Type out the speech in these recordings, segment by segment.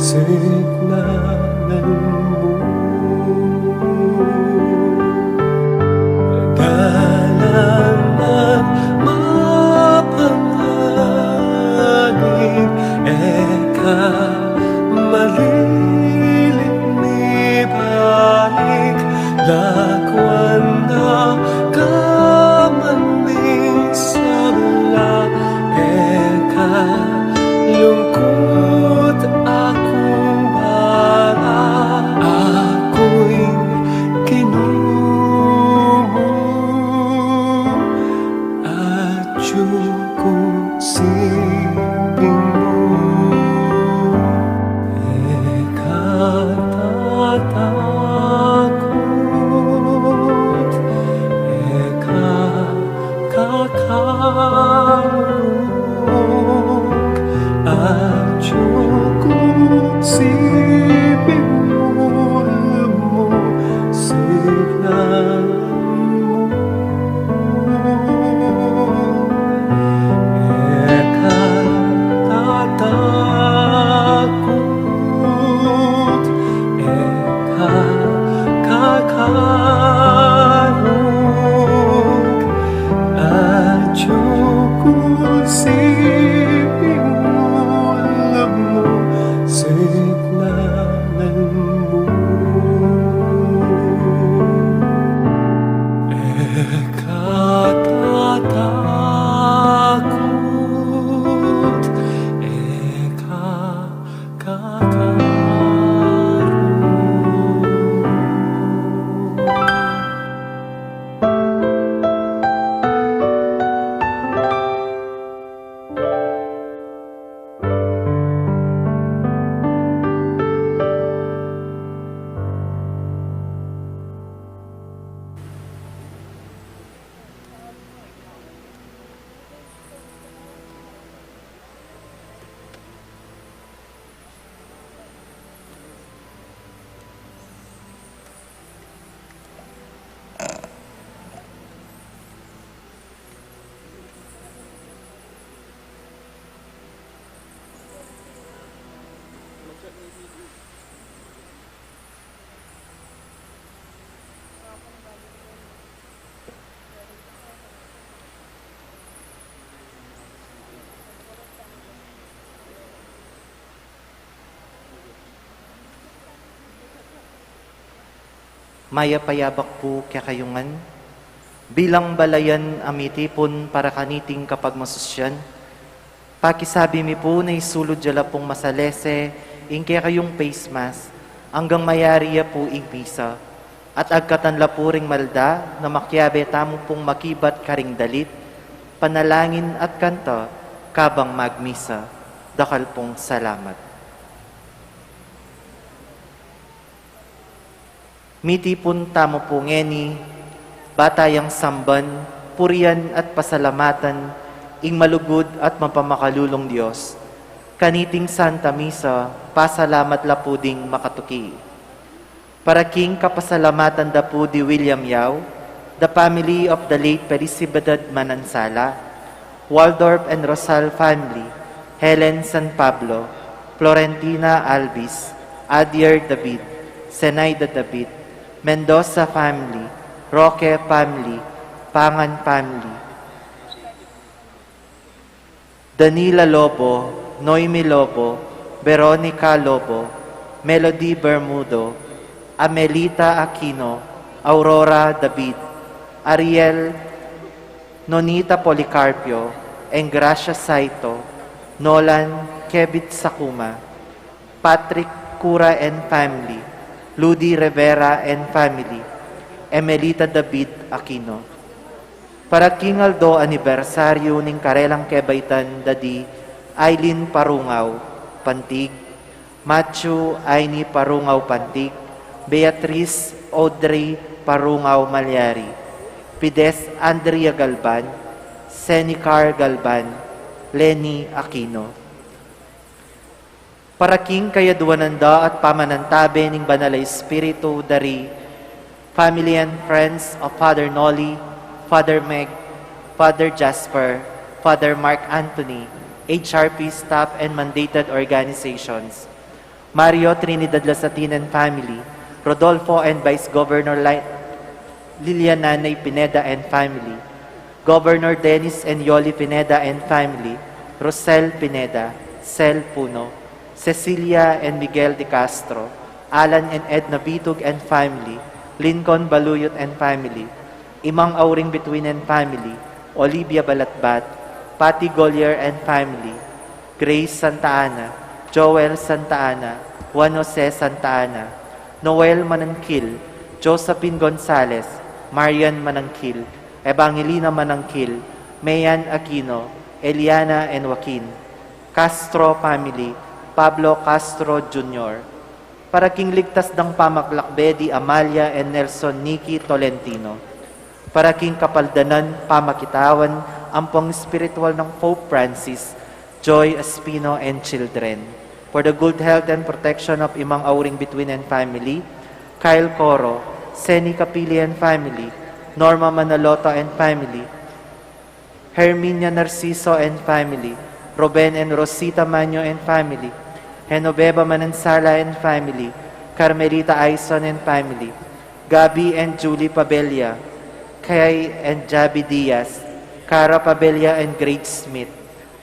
Signa Ekatatakot, Mayapayabak po kaya kayungan, bilang balayan amitipon para kaniting kapag masusyan. Pakisabi mi po na isulod jala pong masalese, ing kaya kayong face mask, hanggang mayariya po ing misa. At agkatanla po ring malda, na makyabe tamo pong makibat karing dalit, panalangin at kanta, kabang magmisa. Dakal pong salamat. Mitipon tamo po ngeni, batayang samban, purian at pasalamatan, ing malugod at mapamakalulong Diyos. Kaniting Santa Misa, pasalamat la po ding makatuki. Para king kapasalamatan da po di William Yao, the family of the late Perisibadad Manansala, Waldorf and Rosal family, Helen San Pablo, Florentina Albis, Adier David, Senaida David, Mendoza family, Roque family, Pangan family, Danila Lobo, Noemi Lobo, Veronica Lobo, Melody Bermudo, Amelita Aquino, Aurora David, Ariel Nonita Policarpio, Engracia Saito, Nolan Kevit Sakuma, Patrick Cura and family, Ludi Rivera and family, Emelita David Aquino. Para King Aldo anibersaryo ning karelang kebaitan dadi Aileen Parungaw, Pantig, Matthew Aini Parungaw Pantig, Beatrice Audrey Parungaw Malyari, Pides Andrea Galban, Senicar Galban, Lenny Aquino. Para king kayaduananda at pamanantabe ning Banalay Espiritu dari family and friends of Father Nolly, Father Meg, Father Jasper, Father Mark Anthony, HRP staff and mandated organizations, Mario Trinidad Lasatinan family, Rodolfo and Vice Governor Liliananay Pineda and family, Governor Dennis and Yoli Pineda and family, Rosel Pineda, Sel Puno, Cecilia and Miguel de Castro, Alan and Edna Bitug and family, Lincoln Baluyot and family, Imang Auring Bituin and family, Olivia Balatbat, Patty Gollier and family, Grace Santa Ana, Joel Santa Ana, Juan Jose Santa Ana, Noel Manangkil, Josephine Gonzalez, Marian Manangkil, Evangelina Manangkil, Mayan Aquino, Eliana and Joaquin, Castro family, Pablo Castro Jr. Para king ligtas ng pamaklakbedi Amalia and Nelson Nicky Tolentino. Para king kapaldanan pamakitawan ampong spiritual ng Pope Francis, Joy Espino and children. For the good health and protection of Imang Auring Bituin and family, Kyle Coro, Seni Capili and family, Norma Manaloto and family, Herminia Narciso and family, Ruben and Rosita Manyo and family, Genoveva Manansala and family, Carmelita Aison and family, Gabi and Julie Pabella, Kay and Javi Diaz, Cara Pabella and Grace Smith,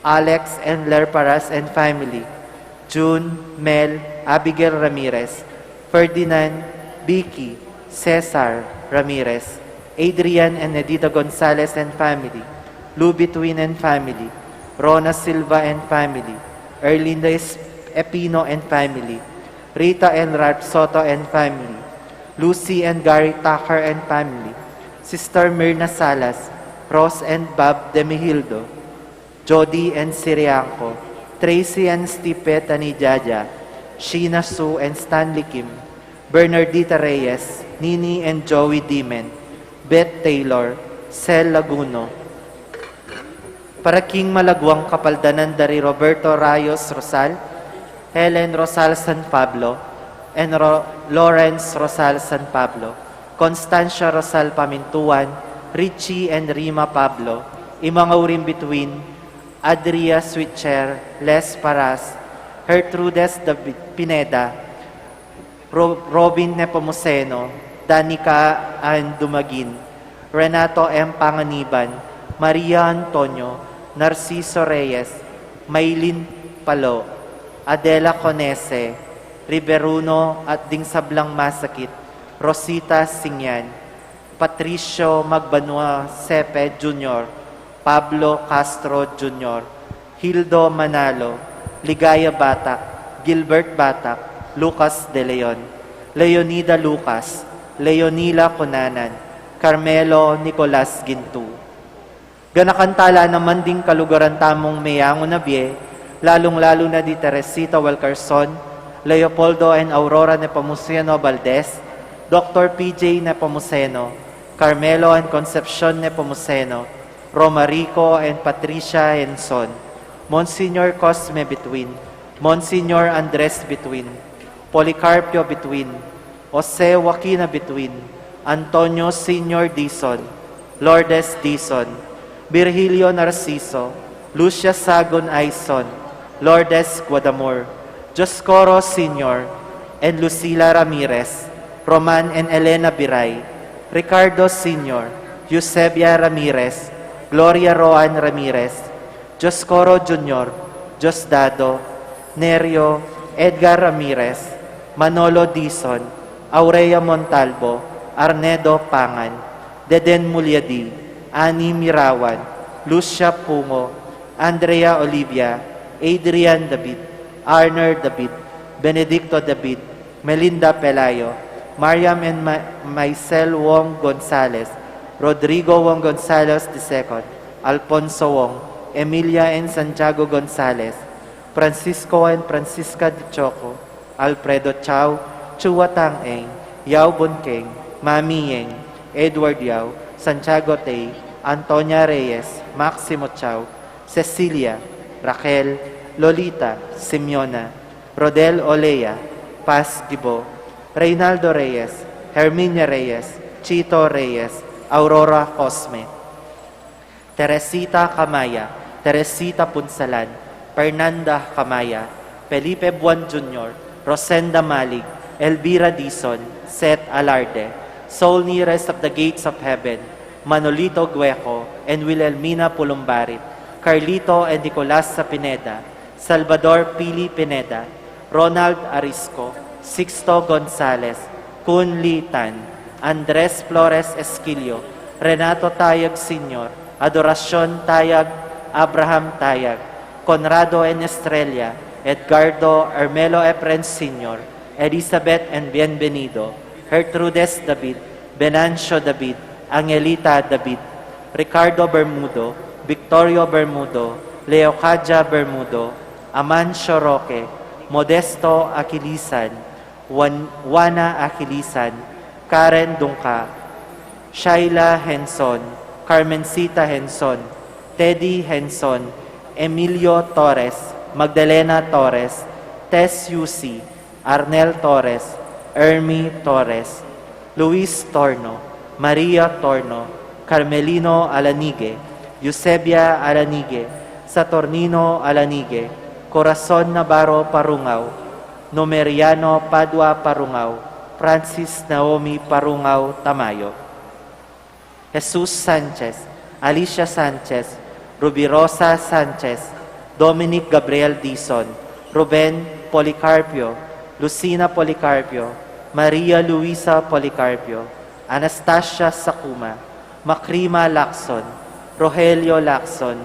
Alex and Lerparas and family, June, Mel, Abigail Ramirez, Ferdinand, Vicky, Cesar Ramirez, Adrian and Edita Gonzalez and family, Lou Between and family, Rona Silva and family, Erlinda Epino and family, Rita and Ralph Soto and family, Lucy and Gary Tucker and family, Sister Myrna Salas, Ross and Bob Demihildo, Jody and Sirianco, Tracy and Stipe Tanijaja, Sheena Sue and Stanley Kim, Bernardita Reyes, Nini and Joey Dimen, Beth Taylor, Sel Laguno, para King Malagwang Kapaldanan dari Roberto Rayos Rosal, Helen Rosal San Pablo, and Lawrence Rosal San Pablo, Constancia Rosal Pamintuan, Richie and Rima Pablo, Imangaurim Between, Adria Switcher, Les Paras, Gertrudes Pineda, Robin Nepomuceno, Danica Ann Dumagin, Renato M. Panganiban, Maria Antonio, Narciso Reyes, Maylin Palo, Adela Conese, Riberuno at Dingsablang Masakit, Rosita Singyan, Patricio Magbanua Sepe Jr., Pablo Castro Jr., Hildo Manalo, Ligaya Batak, Gilbert Batak, Lucas De Leon, Leonida Lucas, Leonila Conanan, Carmelo Nicolas Gintu. Ganakantala naman ding kalugaran tamong Mayango Nabie, lalong-lalo na di Teresita Walcarson, Leopoldo and Aurora Nepomuceno Valdez, Dr. PJ Nepomuceno, Carmelo and Concepcion Nepomuceno, Romarico and Patricia Henson, Monsignor Cosme Between, Monsignor Andres Between, Policarpio Between, Jose Joaquina Between, Antonio Senior Dizon, Lourdes Dizon, Virgilio Narciso, Lucia Sagon Aison, Lourdes Guadamor, Joscoro Sr., and Lucila Ramirez, Roman and Elena Biray, Ricardo Sr., Eusebia Ramirez, Gloria Roan Ramirez, Joscoro Jr., Josdado, Nerio, Edgar Ramirez, Manolo Dizon, Aurea Montalvo, Arnedo Pangan, Deden Mulyadi, Ani Mirawan, Lucia Pungo, Andrea Olivia, Adrian David, Arner David, Benedicto David, Melinda Pelayo, Mariam and Maisel Wong Gonzalez, Rodrigo Wong Gonzalez II, Alfonso Wong, Emilia and Santiago Gonzalez, Francisco and Francisca de Choco, Alfredo Chao, Chua Tang Eng, Yao Bunkeng, Mami Yeng, Edward Yao, Santiago Tay, Antonia Reyes, Maximo Chao, Cecilia, Raquel, Lolita, Simeona, Rodel Olea, Paz Gibo, Reynaldo Reyes, Herminia Reyes, Chito Reyes, Aurora Cosme, Teresita Camaya, Teresita Punsalan, Fernanda Camaya, Felipe Buan Jr., Rosenda Malig, Elvira Dizon, Seth Alarde, Soul Nearest of the Gates of Heaven, Manolito Gueco, and Wilhelmina Pulumbarit, Carlito and Nicolas Pineda, Salvador Pili Pineda, Ronald Arisco, Sixto Gonzalez, Kun Li Tan, Andres Flores Esquilio, Renato Tayag Sr., Adoracion Tayag, Abraham Tayag, Conrado and Estrella, Edgardo Armelo Efren Sr., Elizabeth and Bienvenido, Gertrudes David, Venancio David, Angelita David, Ricardo Bermudo, Victorio Bermudo, Leocadia Bermudo, Amancio Roque, Modesto Aquilisan, Juana Aquilisan, Karen Dungka, Shaila Henson, Carmencita Henson, Teddy Henson, Emilio Torres, Magdalena Torres, Tess Yusi, Arnel Torres, Ermi Torres, Luis Torno, Maria Torno, Carmelino Alanigue, Eusebia Alanigue, Saturnino Alanigue, Corazon Navarro Parungaw, Numeriano Padua Parungaw, Francis Naomi Parungaw Tamayo, Jesus Sanchez, Alicia Sanchez, Rubirosa Sanchez, Dominic Gabriel Dizon, Ruben Policarpio, Lucina Policarpio, Maria Luisa Policarpio, Anastasia Sakuma, Macrima Lacson, Rogelio Lacson,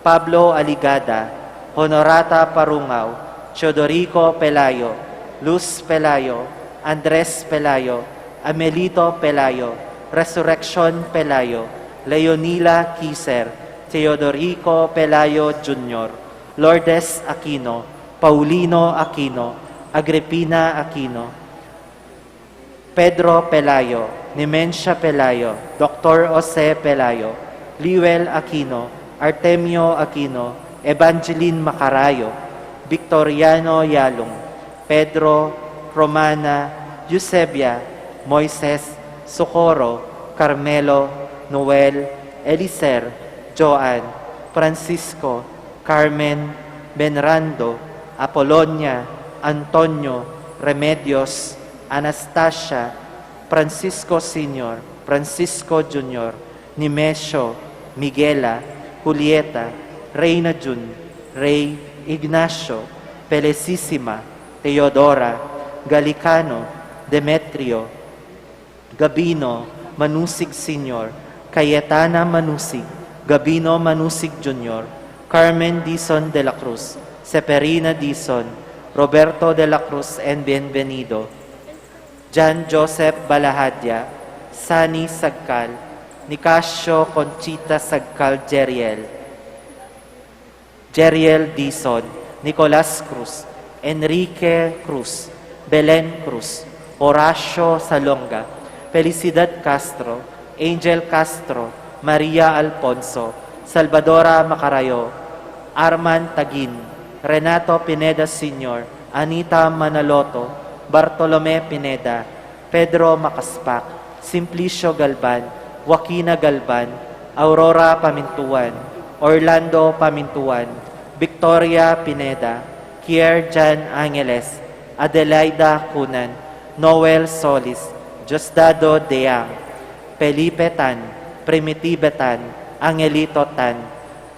Pablo Aligada, Honorata Parungaw, Teodorico Pelayo, Luz Pelayo, Andres Pelayo, Amelito Pelayo, Resurrection Pelayo, Leonila Kiser, Teodorico Pelayo Jr., Lourdes Aquino, Paulino Aquino, Agripina Aquino, Pedro Pelayo, Nemencia Pelayo, Dr. Jose Pelayo, Liwel Aquino, Artemio Aquino, Evangeline Macarayo, Victoriano Yalong, Pedro, Romana, Eusebia, Moises, Socorro, Carmelo, Noel, Elicer, Joan, Francisco, Carmen, Benrando, Apolonia, Antonio, Remedios, Anastasia, Francisco Sr., Francisco Jr., Nimesio, Miguela, Julieta, Reyna Jun, Rey, Ignacio, Felicissima, Teodora, Galicano, Demetrio, Gabino, Manusig Sr., Cayetana Manusig, Gabino Manusig Jr., Carmen Dizon de la Cruz, Severina Dizon, Roberto de la Cruz and Bienvenido, John Joseph Balahadya, Sani Sagkal, Nicasio Conchita Sagkal Jeriel Dizon, Nicolas Cruz, Enrique Cruz, Belen Cruz, Horacio Salonga, Felicidad Castro, Angel Castro, Maria Alfonso, Salvadora Macarayo, Arman Tagin, Renato Pineda Sr., Anita Manaloto, Bartolome Pineda, Pedro Makaspak, Simplicio Galban, Joaquina Galban, Aurora Pamintuan, Orlando Pamintuan, Victoria Pineda, Kier Jan Angeles, Adelaida Cunan, Noel Solis, Diosdado Deang, Felipe Tan, Primitive Tan, Angelito Tan,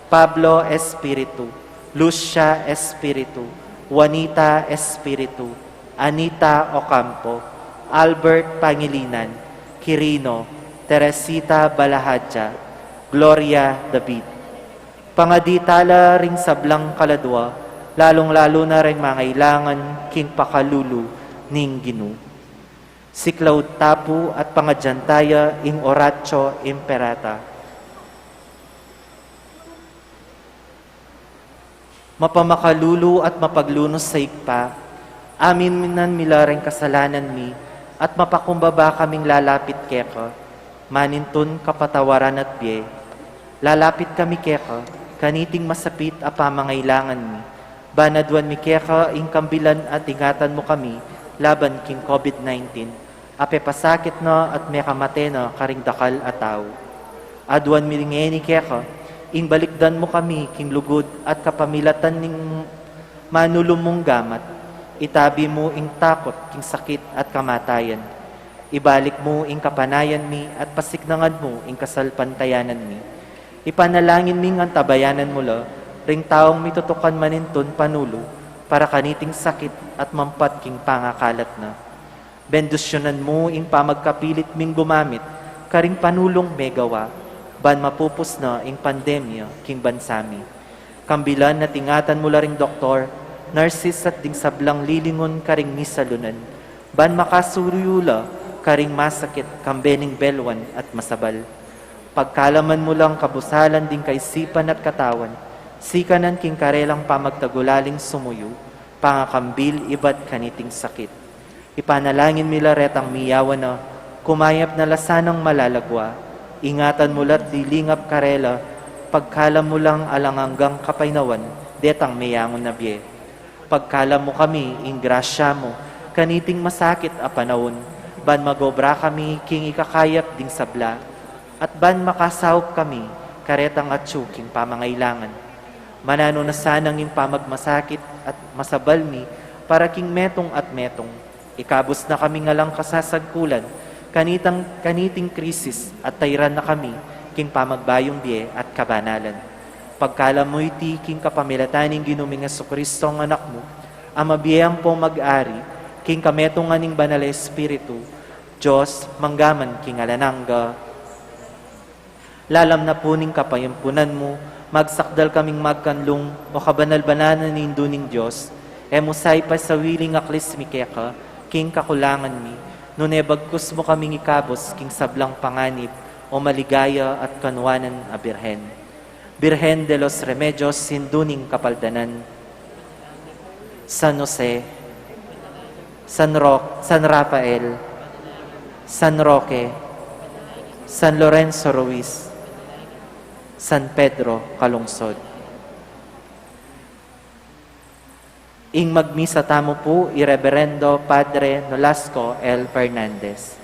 Pablo Espiritu, Lucia Espiritu, Juanita Espiritu, Anita Ocampo, Albert Pangilinan, Quirino, Teresita Balahadya, Gloria David. Pangaditala ring sablang kaladwa, lalong-lalo na ring mangailangan king pakalulu ning Ginu. Si Claude Tapu at pangadyantaya ing Oratio Imperata. Mapamakalulu at mapaglunos sa ikpa, amin minan milareng kasalanan mi, at mapakumbaba kaming lalapit keka, manintun kapatawaran at biye. Lalapit kami keka, kaniting masapit a pamangailangan mi, banadwan mi keka ing kambilan at ingatan mo kami, laban king COVID-19, ape pasakit na at may kamate na karing dakal at tao. Adwan mi ngeni keka, ing balikdan mo kami king lugod at kapamilatan ning manulumong gamat, itabi mo ing takot king sakit at kamatayan. Ibalik mo ing kapanayan mi at pasignangan mo ing kasalpantayanan mi. Ipanalangin mi ang tabayanan mo la, ring taong mitutukan manintun panulo, para kaniting sakit at mampat king pangakalat na. Bendusyonan mo ing pamagkapilit ming gumamit, karing panulong megawa, ban mapupos na ing pandemya king bansami. Kambilan na tingatan mo la ring doktor, nurses at ding sablang lilingon karing misalunan, ban makasuruyula karing masakit kambening belwan at masabal. Pagkalaman mo lang kabusalan ding kaisipan at katawan, sikanan king karelang pamagtagulaling sumuyo, pangakambil iba't kaniting sakit. Ipanalangin mila retang miyawan na, kumayap na lasanang malalagwa, ingatan mo la't dilingap karela, pagkalam mo lang alanganggang kapainawan, detang mayangon na biye. Pagkalam mo kami, ing grasya mo, kaniting masakit a panahon, ban magobra kami, king ikakayap ding sabla, at ban makasawp kami, karetang at tsuking pamangailangan. Manano na sanang ing pamagmasakit at masabal mi, para king metong at metong, ikabos na kami ngalang kasasagkulan, kaniting krisis at tayran na kami, king pamagbayong biye at kabanalan. Pagkalam mo iti, king kapamilataning ginuming Jesucristo ang anak mo, ang mabiyang po mag-ari, king kametong aning banal Espiritu, Diyos, manggaman king alanangga. Lalam na puning kapayampunan mo, magsakdal kaming magkanlong o kabanal-bananan ni Induning Diyos, musay pa sa wiling aklis mi keka, king kakulangan mi, nunebagkus mo kaming ikabos king sablang panganib, o maligaya at kanwanan a Birhen. Birhen de los Remedios, sinduning kapaldanan. San Jose, San Rafael, San Roque, San Lorenzo Ruiz, San Pedro Calungsod. Ing magmisa tamo po, Ireverendo Padre Nolasco L. Fernandez.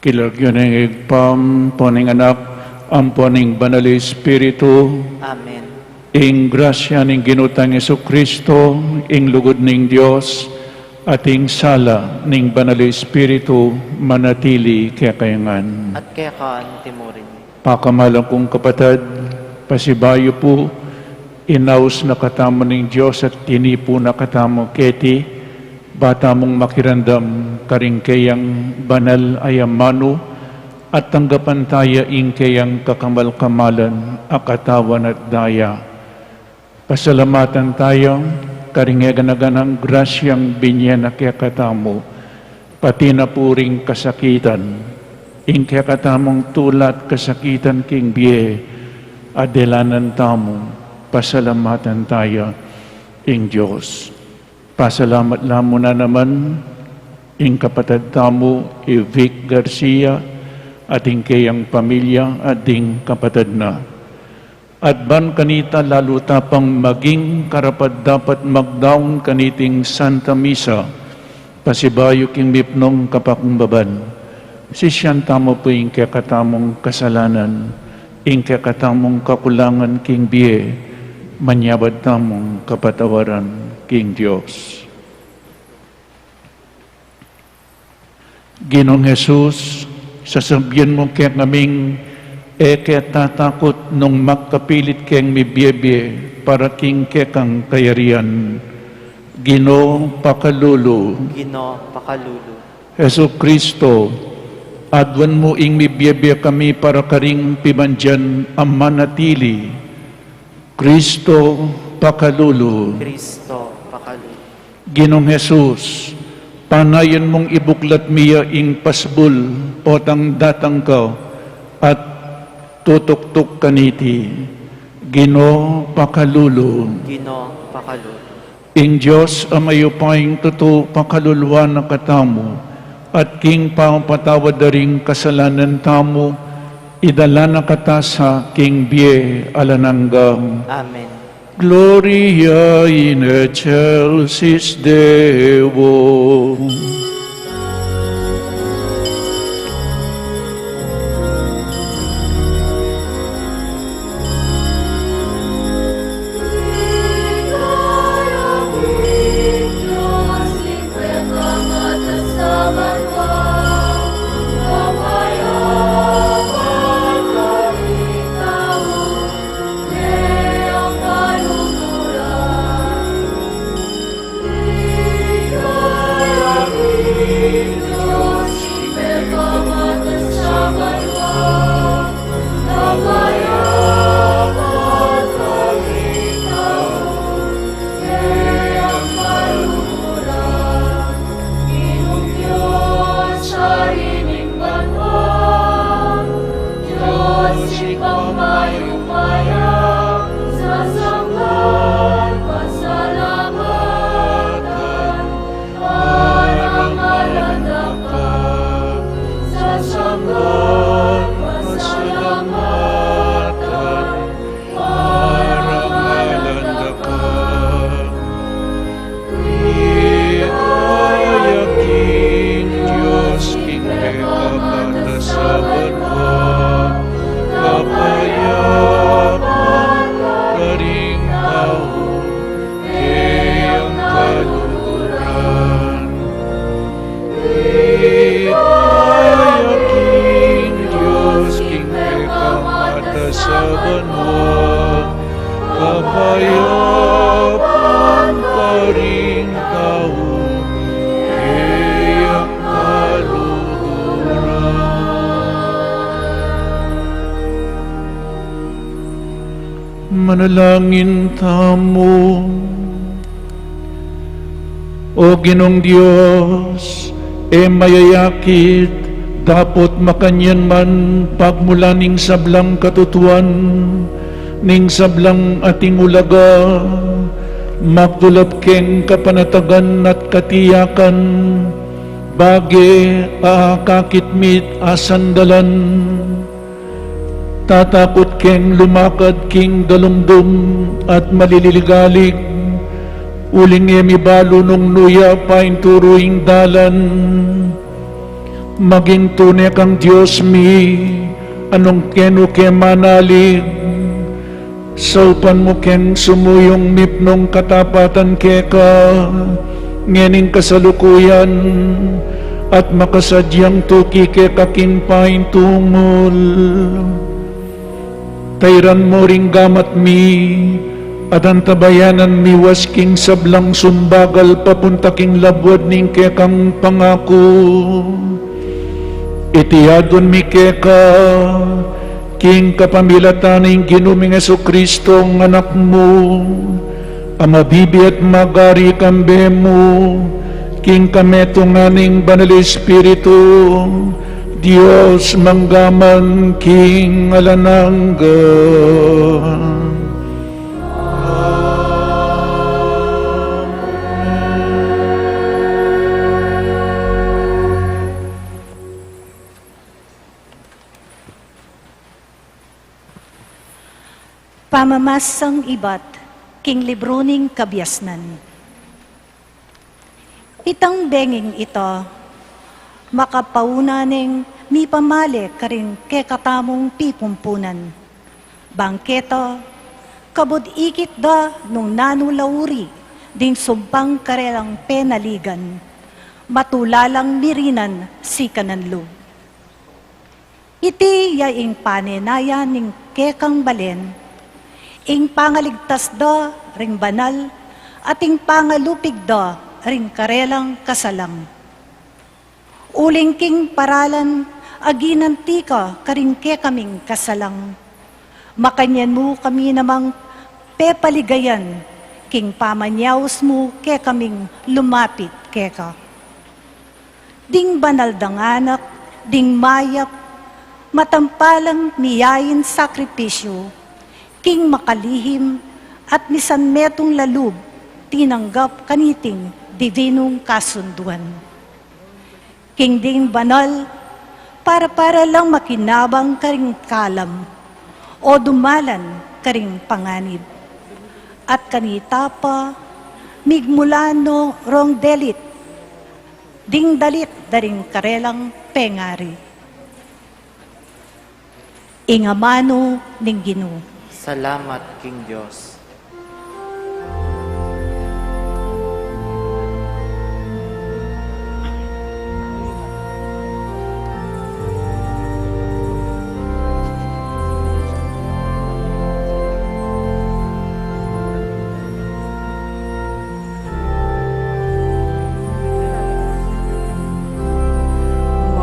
Kilagyan ng igpam, poning anak, ang poning banal Espiritu, Amen. ing grasya ng ginutang Yesu Kristo, ing lugod ng Diyos, at ing sala ng banal Espiritu, manatili kaya kayangan. At kaya kaan timurin. Pakamalang kong kapatid, pasibayo po, inaus na katamo ng Diyos at tinipo na katamo keti, bata mong makirandam karingkayang banal ayamano at tanggapan tayo ingkayang kakamal-kamalan akatawan at daya. Pasalamatan tayo karingegan ng grasyang binyan na kayakatamo, pati na puring kasakitan, ingkayakatamong tulat kasakitan king biye, adelanan tamo, pasalamatan tayo ing Diyos. Pasalamat lamo na naman ing kapatid tamo, Vic Garcia, ating kayang pamilya, ating kapatid na. At ban kanita lalo tapang maging karapat dapat magdaon kaniting Santa Misa, pasibayo king mipnong kapakumbaban. Sisyan tamo po ing kakatamong kasalanan, ing kakatamong kakulangan king biye, manyabad tamong kapatawaran king Diyos. Ginong Jesus, sasabihin mo kaya kaming kaya tatakot nung magkapilit keng mibiyebye para king kekang kayarian. Gino pakalulu. Gino pakalulu. Heso Kristo, adwan mo ing mibiyebye kami para karing pibandyan ang manatili. Kristo pakalulu. Kristo pakalulu. Ginong Jesus, panayan mong ibuklat miya ing pasbul o tang datang ka at tutok-tok kaniti, Gino pakalulu. Gino pakalulu. Ing Diyos amayo paing totoo pakaluluwa na katamo, at king pampatawad daring kasalanan tamo, idala na katasa king biye alananggang. Amen. Gloria in excelsis Deo. Manalangin tamo. O Ginong Diyos, mayayakit, dapat makanyan man pagmula ning sablang katutuan, ning sablang ating ulaga, magdulap keng kapanatagan at katiyakan, bagi kakitmit asandalan, tatakot keng lumakad king dalumdum at malililigalig, uling emibalo nung nuya paing turuing dalan, maging tunay kang Diyos mi, anong keno ke manalig, saupan mo keng sumuyong mipnong katapatan ke ka, ngening kasalukuyan, at makasadyang tuki ke kaking paing tungol. Tayran mo ring gamat mi, at ang tabayanan mi wasking sablang sumbagal papunta king labwad ning kekang pangako. Itiyadon mi keka, king kapamilataning ginuming Jesucristo ang anak mo, amabibi at magari kambe mo, king kametunganing banal Espiritu, Diyos manggaman king alanangga. Pamamasang ibat, king libruning kabyasnan. Itang benging ito, makapaunaning mi pamali karing kekatamong pipumpunan. Bangketo, kabud ikit da nung nanulauri, ding sumpang karelang penaligan, matulalang mirinan si kananlo. Iti yaing panenaya ning kekang balen, ing pangaligtas da ring banal, at ing pangalupig da ring karelang kasalang. Uling king paralan, aginanti ka karing kekaming kasalang. Makanyan mo kami namang pepaligayan, king pamanyaws mo kekaming lumapit keka. Ding banal dang anak, ding mayap, matampalang miyayin sakripisyo, king makalihim at misan metong lalub, tinanggap kaniting divinong kasunduan. King ding banal, para lang makinabang karing kalam, o dumalan karing panganib. At kanita pa, migmulano rong delit, ding dalit daring karelang pengari. Ingamano ning Ginoo. Salamat, King Diyos.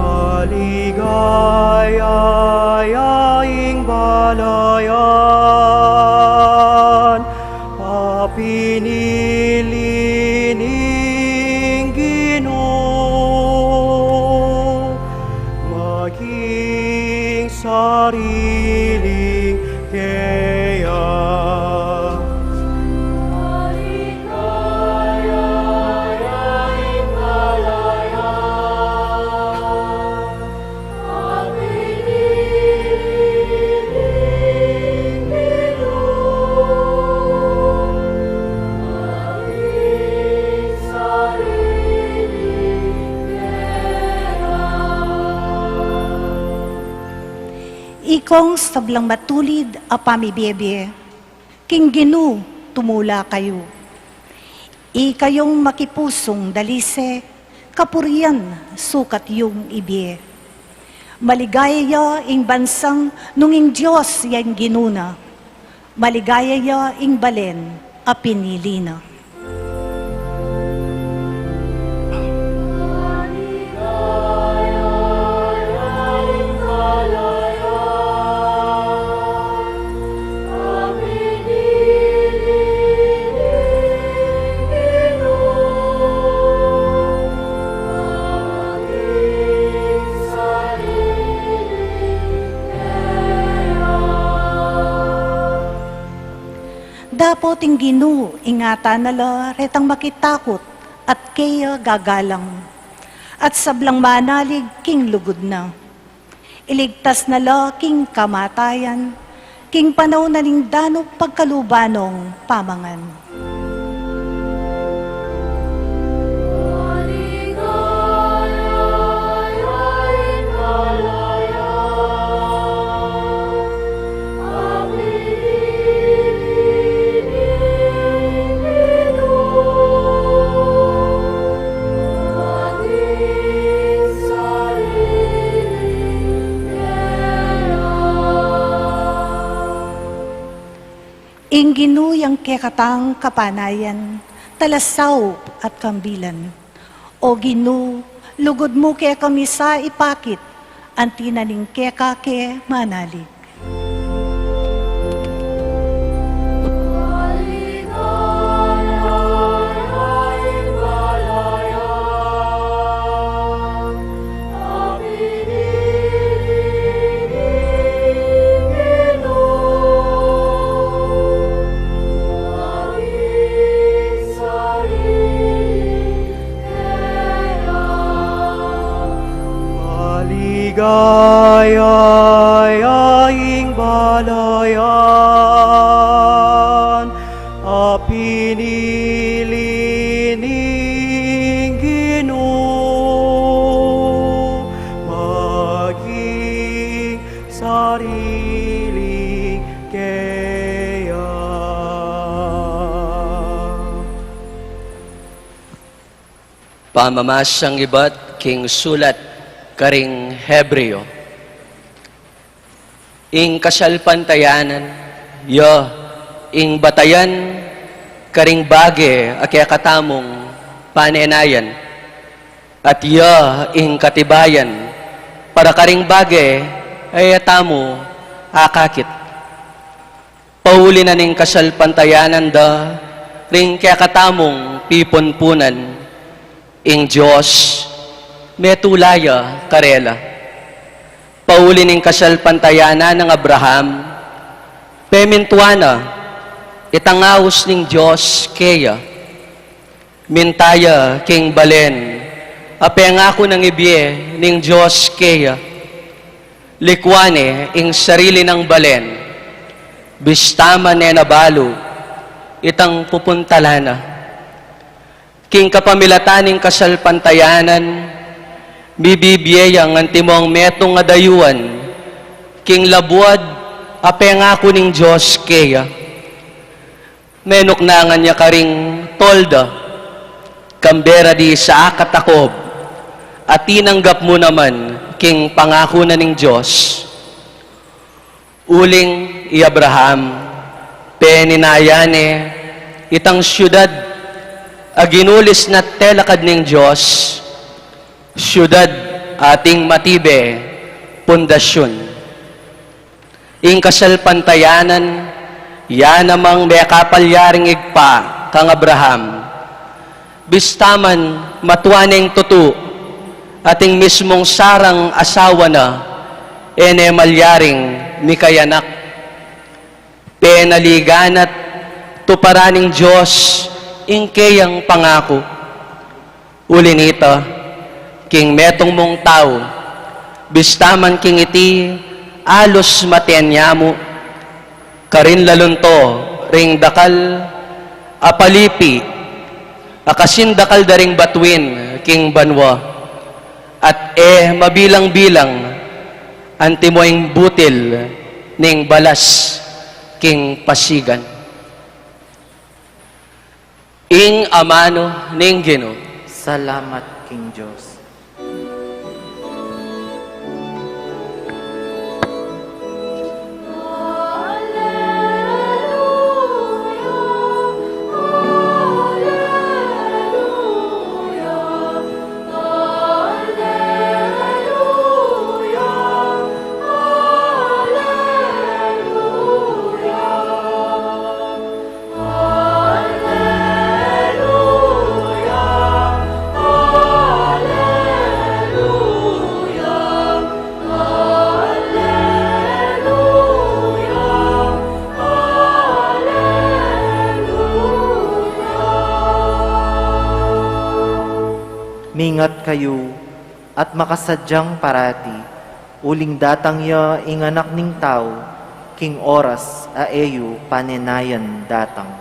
Maligayayaing balayan, papinili ning Ginoo, maging sariling keya. Ikong sablang matulid a pamibiyebe, king Ginoo tumula kayo. Ikayong makipusong dalise, kapurian sukat yung ibiye. Maligaya ing bansang nunging Diyos yang ginuna, maligaya ing balen a pinili na. Dapat ing Ginoo ingatan nala retang makitakot at kaya gagalang. At sablang manalig king lugod na. Iligtas nala king kamatayan, king panaw na ning danop pagkalubanong pamangan. Ing ginuyang kekatang kapanayan, talasaw at kambilan. O Ginoo, lugod mo kaya kami sa ipakit, antinaning keka ke manalig. Maligaya yaing balayan, Pamamasang iba't king sulat karing Hebreo. Ing kasalpantayanan, ing batayan karing bage akya katamong panenayan. At ing katibayan para karing bage ay atamo akakit. Pauli na ning kasalpantayanan da ring kaya katamong pipunpunan ing Diyos metulaya karela. Pauli ning kasalpantayanan ng Abraham pemintuana itangaus ning Diyos keya mintaya king balen apengako ng ibye ning Diyos keya likwane ing sarili ng balen bistama ne nabalo itang pupuntalana king kapamilataning kasalpantayanan bibibiyayang antimong metong adayuan king labuad apengako ning Diyos keya menok nangan niya karing tolda kambera di sa akatakob at tinanggap mo naman king pangako na ning Diyos uling i Abraham peninayane itang syudad aginulis na telakad ning Diyos syudad ating matibe pundasyon ing kasalpantayanan yan namang may kapalyaring igpa kang Abraham bistaman matuaneng tutu ating mismong sarang asawa na ene malyaring mikayanak penaliganat tuparaning Diyos ingkeyang pangako ulinita king metong mong tao bistaman king iti alos matenyamu karin lalunto ring dakal apalipi akasin dakal daring batwin king banwa at mabilang-bilang antimoing butil ning balas king pasigan ing amano ning Ginoo. Salamat, King Diyos. Mingat kayo at makasadyang parati, uling datang ya ing anak ning tao, king oras aeyo panenayan datang.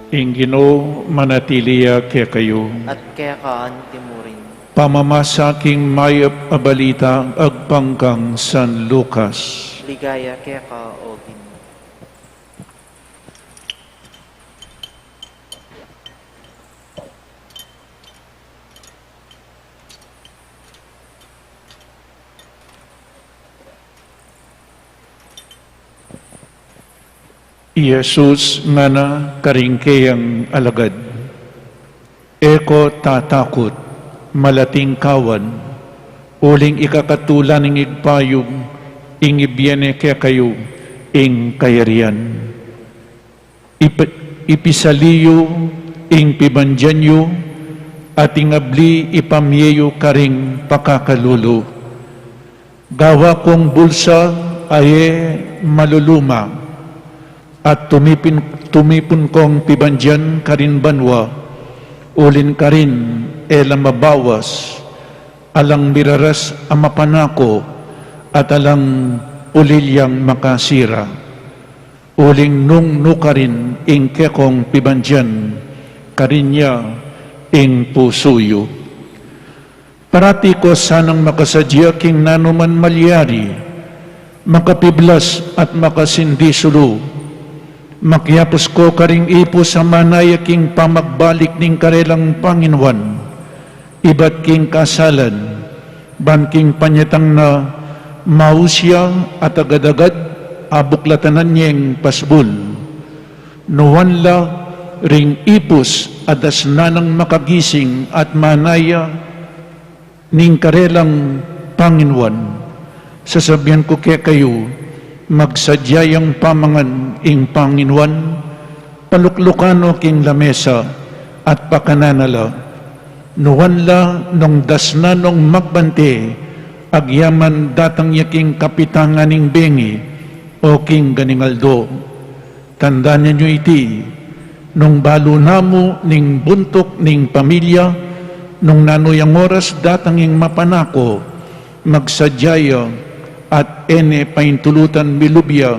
Ing Ginoo manatiliya kaya kayo. At kaya kaan timurin. Pamamasaking may abalita agpangkang San Lucas. Ligaya kaya ka o Ginoo. Jesus nga na karingkeyang alagad. Eko tatakot, malating kawan, uling ikakatulan ng igpayog, ing ibiyene kaya kayo, ing kayarian. Ipisaliyo, ing pibandyanyo, at ingabli ipamyeyo karing pakakalulo. Gawa kong bulsa ay maluluma, at tumipon kong pibandyan karin banwa, ulin karin mabawas, alang miraras amapanako, at alang ulilyang makasira. Uling nung nukarin ing kekong pibanjan, karinya ing pusuyo. Parati ko sanang makasadya king nanuman malyari, makapiblas at makasindi sulu. Makyapos ko karing ipo sa manaya king pamagbalik ning karelang Panginoon, iba't king kasalan, ban king panyatang na mausya at agad-agad abuklatanan niyeng pasbul. Nuwanla ring ipos adas nanang makagising at manaya ning karelang Panginoon. Sasabihan ko kaya kayo, magsadyayang pamangan ing Panginoon, paluklukano king lamesa at pakananala. Nuwanla nung dasnanong magbante, agyaman datang yaking kapitangan ning bengi, o king ganingaldo. Tandaan niyo iti, nung balo namo ning buntok ning pamilya, nung nanuyang oras datanging mapanako, magsadyaya at ene paintulutan milubya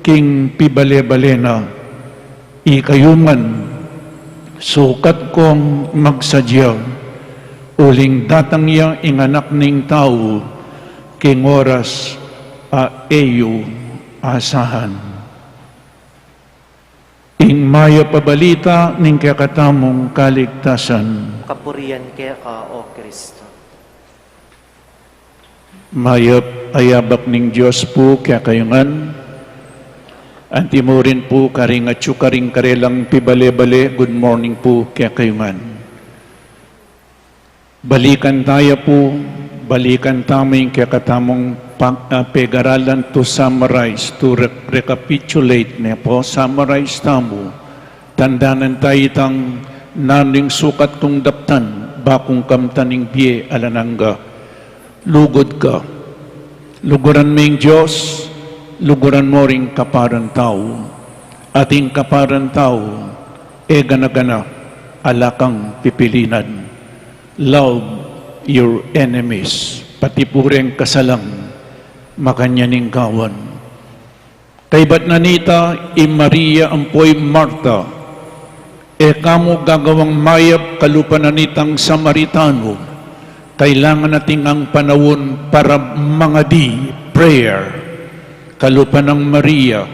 king pibale-balena. Ikayuman, sukat kong magsadya, uling datangya ing anak ning tao, king oras eyo asahan. Ing maya pabalita ning kakatamong kaligtasan. Kapurian kaya ka, O Kristo. Mayap ayabak ning Diyos po kaya kayungan. Anti mo rin po karing atsu karing karelang pibale-bale. Good morning po kaya kayungan. Balikan tayo po, balikan taming kaya katamong pegaralan to summarize, to recapitulate na po, summarize tamo. Tandanan tayo itang naning sukat kong daptan, bakong kamtaning biye alanangga. Lugod ka. Luguran mo yung Diyos, luguran mo ring kaparan tao. Ating kaparan tao, gana-gana, alakang pipilinan. Love your enemies, pati po rin kasalang, makanyaning kawan. Kay ba't nanita, Maria ampoy Marta, kamo gagawang mayab kalupananitang Samaritano, kailangan nating ang panahon para mga di prayer, kalupanang Maria,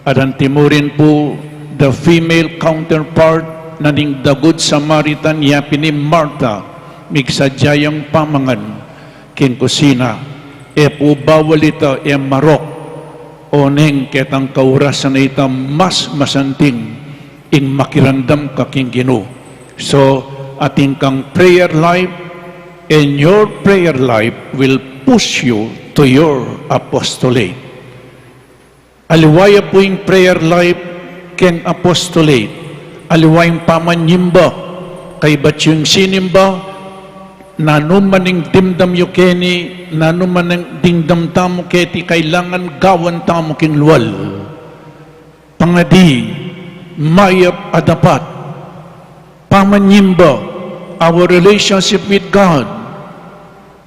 at ang timurin po, the female counterpart na ning the Good Samaritan, yapi ni Marta, migsadyayang pamangan, king kusina, po bawal ito, marok, o neng ketang kaurasan na ito, mas masanting, ing makirandam ka king Ginoo. So, ating kang prayer life, and your prayer life will push you to your apostolate. Aliwaya po yung prayer life ken apostolate. Aliwayang pamanyimba, kay ba't yung sinimba, nanumaning dimdam yu keni, nanumaning dingdam tamo keti, kailangan gawan tamo king luwal. Pangadi, mayap adapat, pamanyimba, our relationship with God.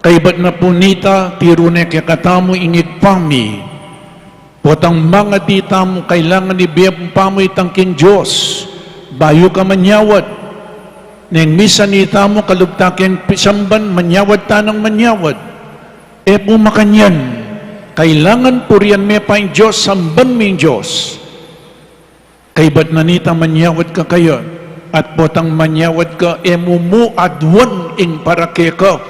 Kay ba't na punita, tirune kaya katamo ingit pami, potang mga tita mo, kailangan ibiyap pamo itang king Diyos, bayo ka manyawad. Neng misa nita mo, kalugtakin pisamban, manyawad tanang manyawad. Pumakanyan, kailangan purian me pa yung Diyos, samban mo yung Diyos. Kay ba't nanita manyawad ka kaya, at potang manyawad ka, mumuadwan ing parake ka.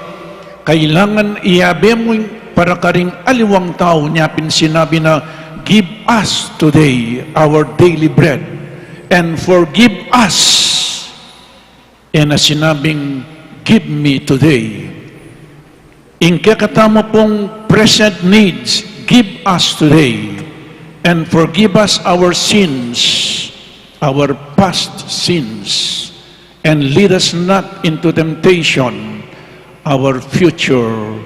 Kailangan iabe mo para karing aliwang tao, niya sinabi na, give us today our daily bread, and forgive us. Na sinabing, give me today. In kakatamo pong present needs, give us today, and forgive us our sins, our past sins, and lead us not into temptation, our future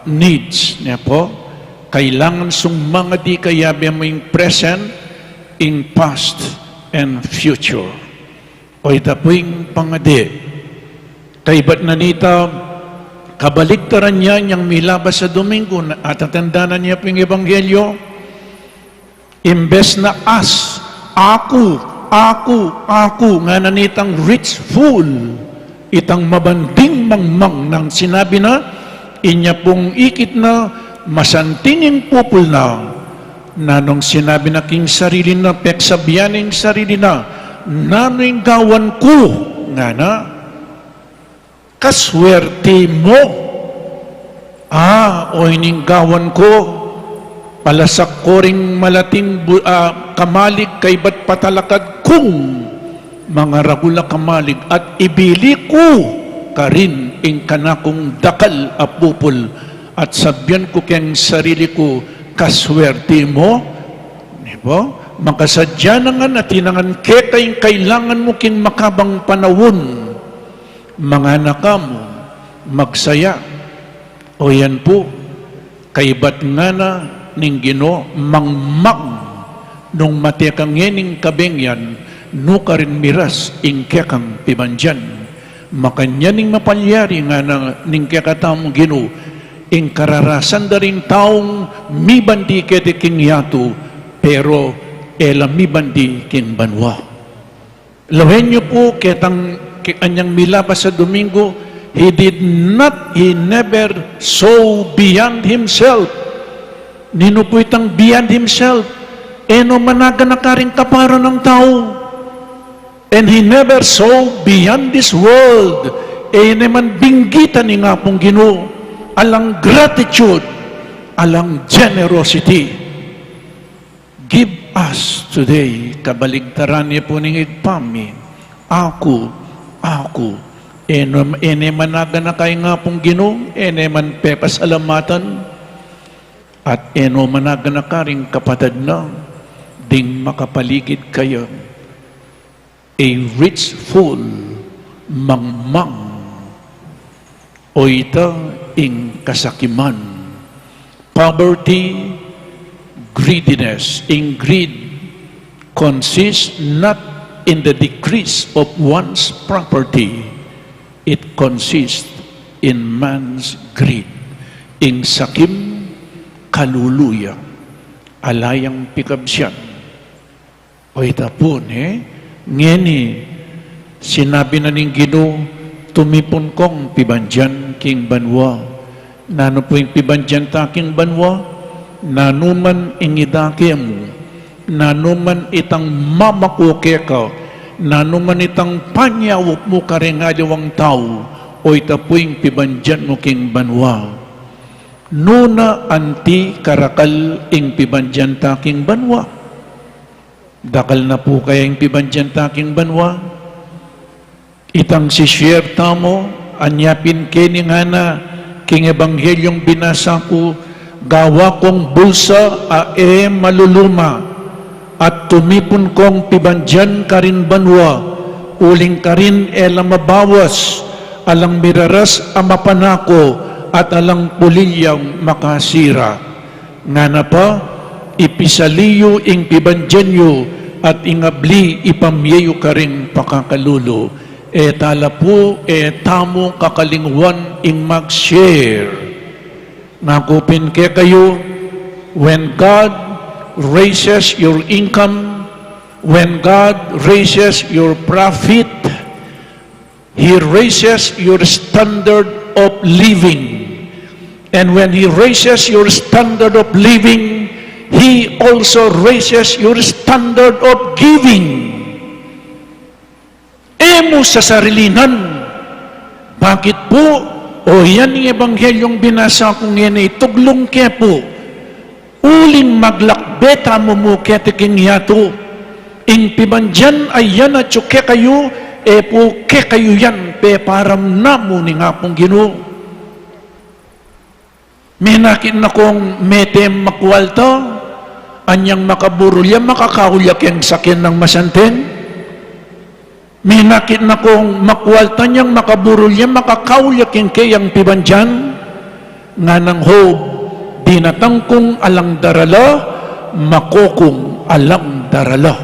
needs. Niya po, kailangan mga di kayabi mo yung present, in past, and future. O itapuing pangadi, kay ba't nanita, kabaligtaran niya niyang milabas sa Domingo at natandanan niya po yung Ebanghelyo, imbes na ako, nga nanitang rich fool, itang mabanding mangmang nang sinabi na, inya pong ikit na, masantingin pupul na nung sinabi na king sarili na, peksabiyaning sarili na, naning gawan ko, nga na, kaswerte mo, o ininggawan ko, palasak ko ring malating kamalig kay ba't patalakad kung mga ragula kamalig at ibili ko karin ing kanakong dakal apupol at sabyan ko keng sarili ko kaswerte mo, diba? Makasadya na nga natinangan kayong kailangan mo king makabang panawon, mga nakamo, magsaya. O yan po, kaibat nga na ning Ginoo mangmang nung matekang yening kabengyan, no karin miras ing kekang pibanjan. Makanyaning mapalyari nga na ning kekatamong Ginoo, ing kararasan da rin taong mibandi kete king yato, pero mibandi king banwa. Lawen niyo po ketang anyang milabas sa Domingo, he never so beyond himself. Nino po itang beyond himself. No managa na karing kaparo ng tao. And he never so beyond this world. Naman binggitan ni nga pong Ginoo. Alang gratitude, alang generosity. Give us today, kabaligtaran niya po ning igpami, ako, ene managa na kayo nga pong Ginoo, ene man pepasalamatan, at eno managa na karing kapatid na, ding makapaligid kayo, a rich fool, mangmang, o ita ing kasakiman, poverty, greediness. In greed consists not in the decrease of one's property, it consists in man's greed. In sakim, kaluluya, alayang pikabsyan. O itapon, ngeni, sinabi na ning Ginoo, tumipon kong pibanjan king banwa. Nano po yung pibanjan taking banwa? Nanuman ingidake mo, nanuman itang mamakuke ka, nanuman itang panyawok mo karengadawang tao, o itapuing pibanjan mo king banwa. Nuna anti karakal ing pibanjan taking banwa. Dakal na po kayang pibanjan taking banwa. Itang si share tamo, anyapin kini nga na, king ebanghelyong binasa ko, gawa kong bulsa maluluma at tumipon kong pibanjan karin banwa uling karin mabawas alang miraras mapanako at alang pulilyang makasira nga na pa ipisaliyo ing pibanjanyo at ingabli ipamyeyo karing pakakalulo tala po tamo kakalingwan ing mag-share. Nakupin ke kayo, when God raises your income, when God raises your profit, He raises your standard of living. And when He raises your standard of living, He also raises your standard of giving. Emo sa sarilinan. Bakit po? O yan yung ebanghelyong binasa kong yan ay tuglong kepo. Uling maglakbeta mo mo ketiking yato. Ing pibanjan ay yan at ke kayo, po ke kayo yan, pe param namo ni nga pong Ginoo. Minakin na kong metem makwalta, anyang makaburulya, makakahulyak yung sakin ng masanten. Minakit na kong makwalta niyang makaburulya, makakaulyak yung kayang pibanjan, nga nang hob, dinatang kong alang darala, makokong alang darala.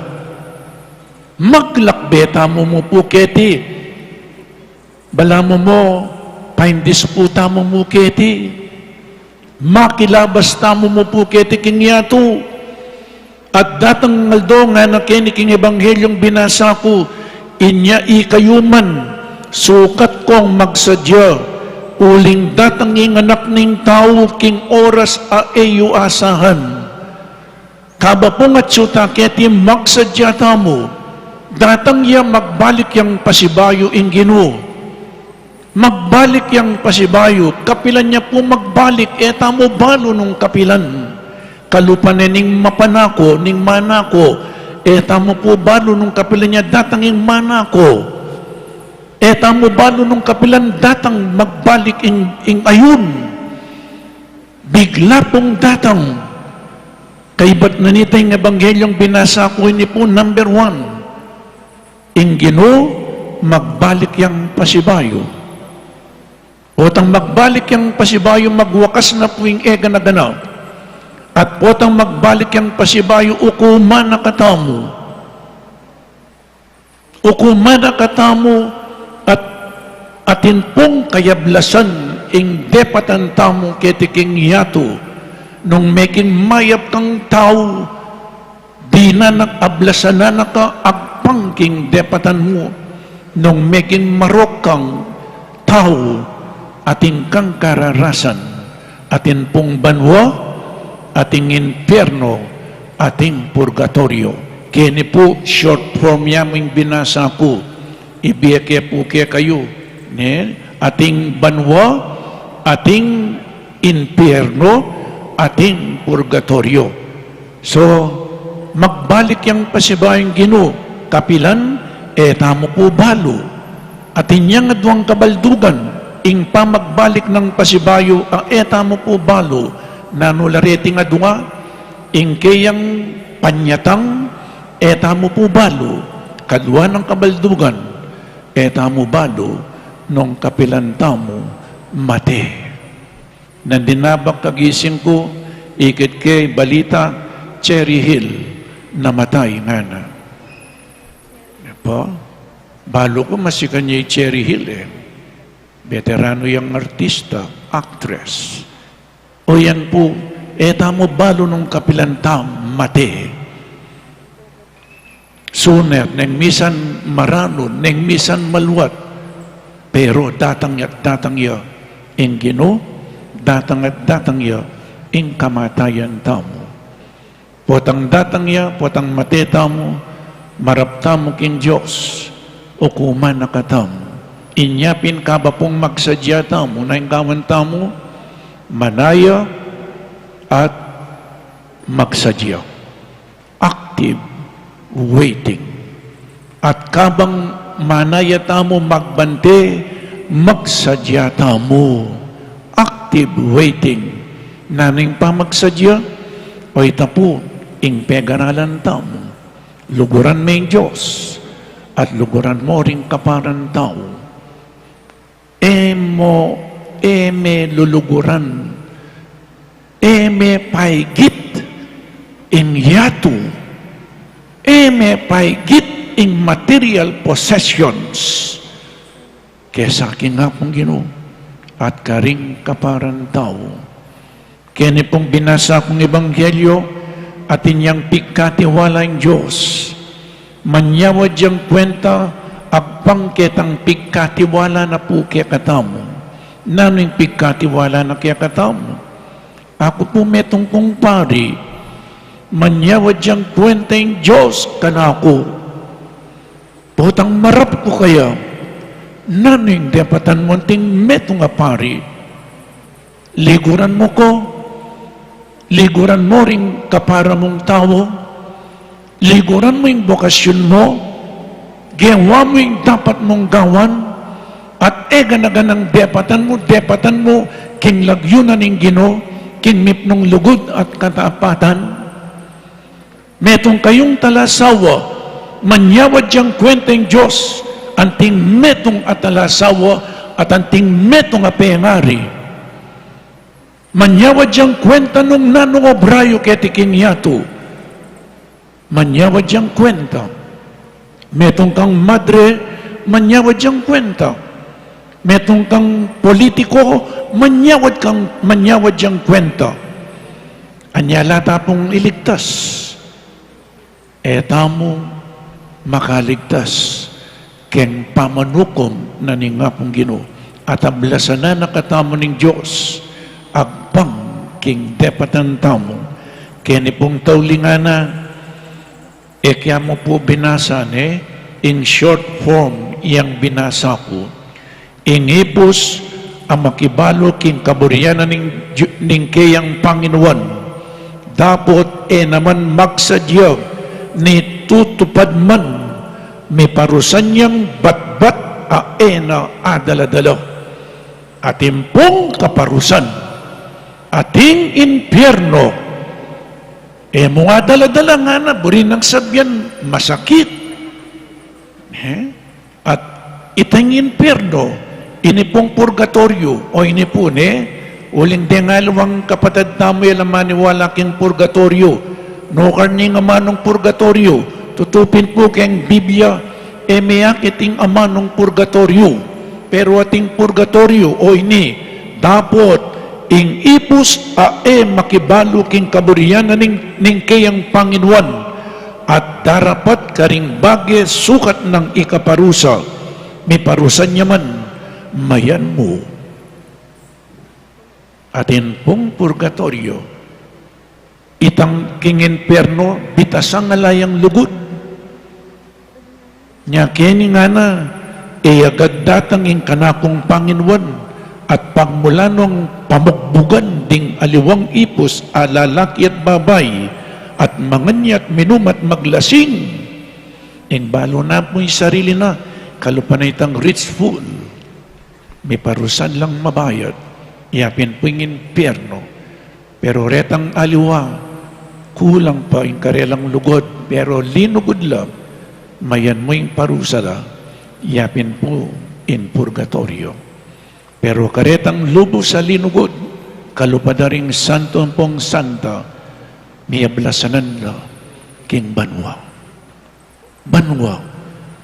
Maglakbeta mo mo po keti, bala mo paindisputa mo mo keti, makilabas tamo mo po keti kinyato, at datang ngaldo nga na kiniking ebanghelyong binasa ko, inya ikayuman, sukat kong magsadya, uling datang anak ning tao, king oras a eyo asahan. Kaba po nga tsuta keti magsadya tamo, datang ya magbalik yang pasibayo ing Ginoo. Magbalik yang pasibayo, kapilan niya po magbalik, tamo balo nung kapilan. Kalupanin ning mapanako, ning manako, tamo po balo nung kapilan niya datang ing manako. Tamo balo nung kapilan datang magbalik ing ayun. Bigla pong datang. Kaibat na nita yung ebanghelyong binasa ko, ini po number 1. Ing Ginoo, magbalik yang pasibayo. Potang magbalik yang pasibayo, magwakas na po yung ega na ganap. At potang magbalik yang pasibayo, ukuman na katamo. Ukuman na katamo, at atin pong kayablasan ing depatan tamo ketiking yato, nung meking mayap kang tao, di na nakablasan na nakaagpangking depatan mo, nung meking marok kang tao, ating kang kararasan, atin pong banwa, ating impyerno, ating purgatorio. Kini po, short form yaming binasa ko, ibiyake po kaya kayo, ating banwa, ating impyerno, ating purgatorio. So, magbalik yung pasibayang Ginoo, kapilan, tamo po balo, atin yang adwang kabaldugan, ing pamagbalik ng pasibayo, tamo po balo, nanularating adunga, ing kayang panyatang, tamo po balo, kadwa ng kabaldugan, tamo balo, nung kapilan tamo, mate. Nandinabak kagising ko, ikit kay balita, Cherry Hill, namatay nga na. Po, balo ko masikan niya Cherry Hill Veterano yung artista, actress. O yan po, tamo balo nung kapilantam, mate. Suner, neng misan maranon, neng misan maluwat. Pero datang ya, ing Ginoo, datang ya, ing kamatayan tamo. Potang datang ya, potang mate tamo, marap tamo king Diyos, ukuman na katamo. Inyapin ka ba pong magsadya tamo, na ingkawan tamo, manaya at magsadya. Active waiting. At kabang manaya tamo magbante, magsadya tamo. Active waiting. Naning pa magsadya, o itapo, ing pegaralan tamo. Luguran may Diyos, at luguran mo ring kaparan tao. Eme luluguran, eme paigit in yatu, eme paigit in material possessions, kesa aking nga pong Ginoo, at karing kaparan tao. Kini pong binasa kong ebanghelyo, at inyang pigkatiwalang Diyos, manyawad yang kwenta, agpang ketang pigkatiwala na po kaya katamo. Naning pigkatiwala na kaya katamo. Ako po metong kong pari, manyawad yang kwenta yung Diyos kanako. Potang marap ko kaya, naning depatan mo ting metong pari. Liguran mo ko, liguran mo ring kapara mong tao, liguran mo yung bokasyon mo, gawa mo yung dapat mong gawan, at ganaganang depatan mo, king lagyunan ng Ginoo, king mipnong lugod at katapatan. Metong kayong talasawa, manyawad yang kwenteng Diyos, anting metong atalasawa, at anting metong apengari. Manyawad yang kwenta nung nanong obrayo ketiking yato, manyawad yang kwenta, metong kang madre, manyawad yang kwenta. Metong kang politiko, manyawad yang kwento. Anyala tapong iligtas. Eta mo makaligtas. Keng pamanukom na ningapong Ginoo. At ablasan na nakatamo ng Diyos. Agpang king depatan tamo. Kaya pong taulingana, kaya mo po binasa in short form, iyang binasa ko. Ingipos ang makibalo king kaburianan ning kayang Panginoon. Dapat naman magsadyag ni tutupad man may parusan niyang batbat na adaladalo. Ating pong kaparusan, ating impyerno, mga daladala nga na, burin ng sabyan, masakit. At itang impyerno, ini pong purgatorio, o ini po uling dengalawang kapatid tamo yung maniwala king purgatorio, no karning amanong purgatorio, tutupin po keng Biblia, mayak iting amanong purgatorio, pero ating purgatorio, o ini, dapat, ing ipus makibalo king kaburianan ning kayang Panginoon, at darapat karing bagay sukat ng ikaparusa, may parusan niya man, mayan mo. Atin pong purgatorio, itang king imperno, bitasang alayang lugod. Nya kini nga na, agad datang ing kanakong Panginoon, at pagmulanong pamukbugan ding aliwang ipos, alalaki at babay, at manganya at minum at maglasing. Ing balo na po'y sarili na, kalupanay itang rich fool. May parusan lang mabayad, yapin po yung impyerno. Pero retang aliwa, kulang pa yung karelang lugod, pero linugod lang, mayan mo yung parusa la, yapin po in purgatorio. Pero karetang lubo sa linugod, kalupadaring santo pong santa, may ablasanan la, king banwa. Banwa,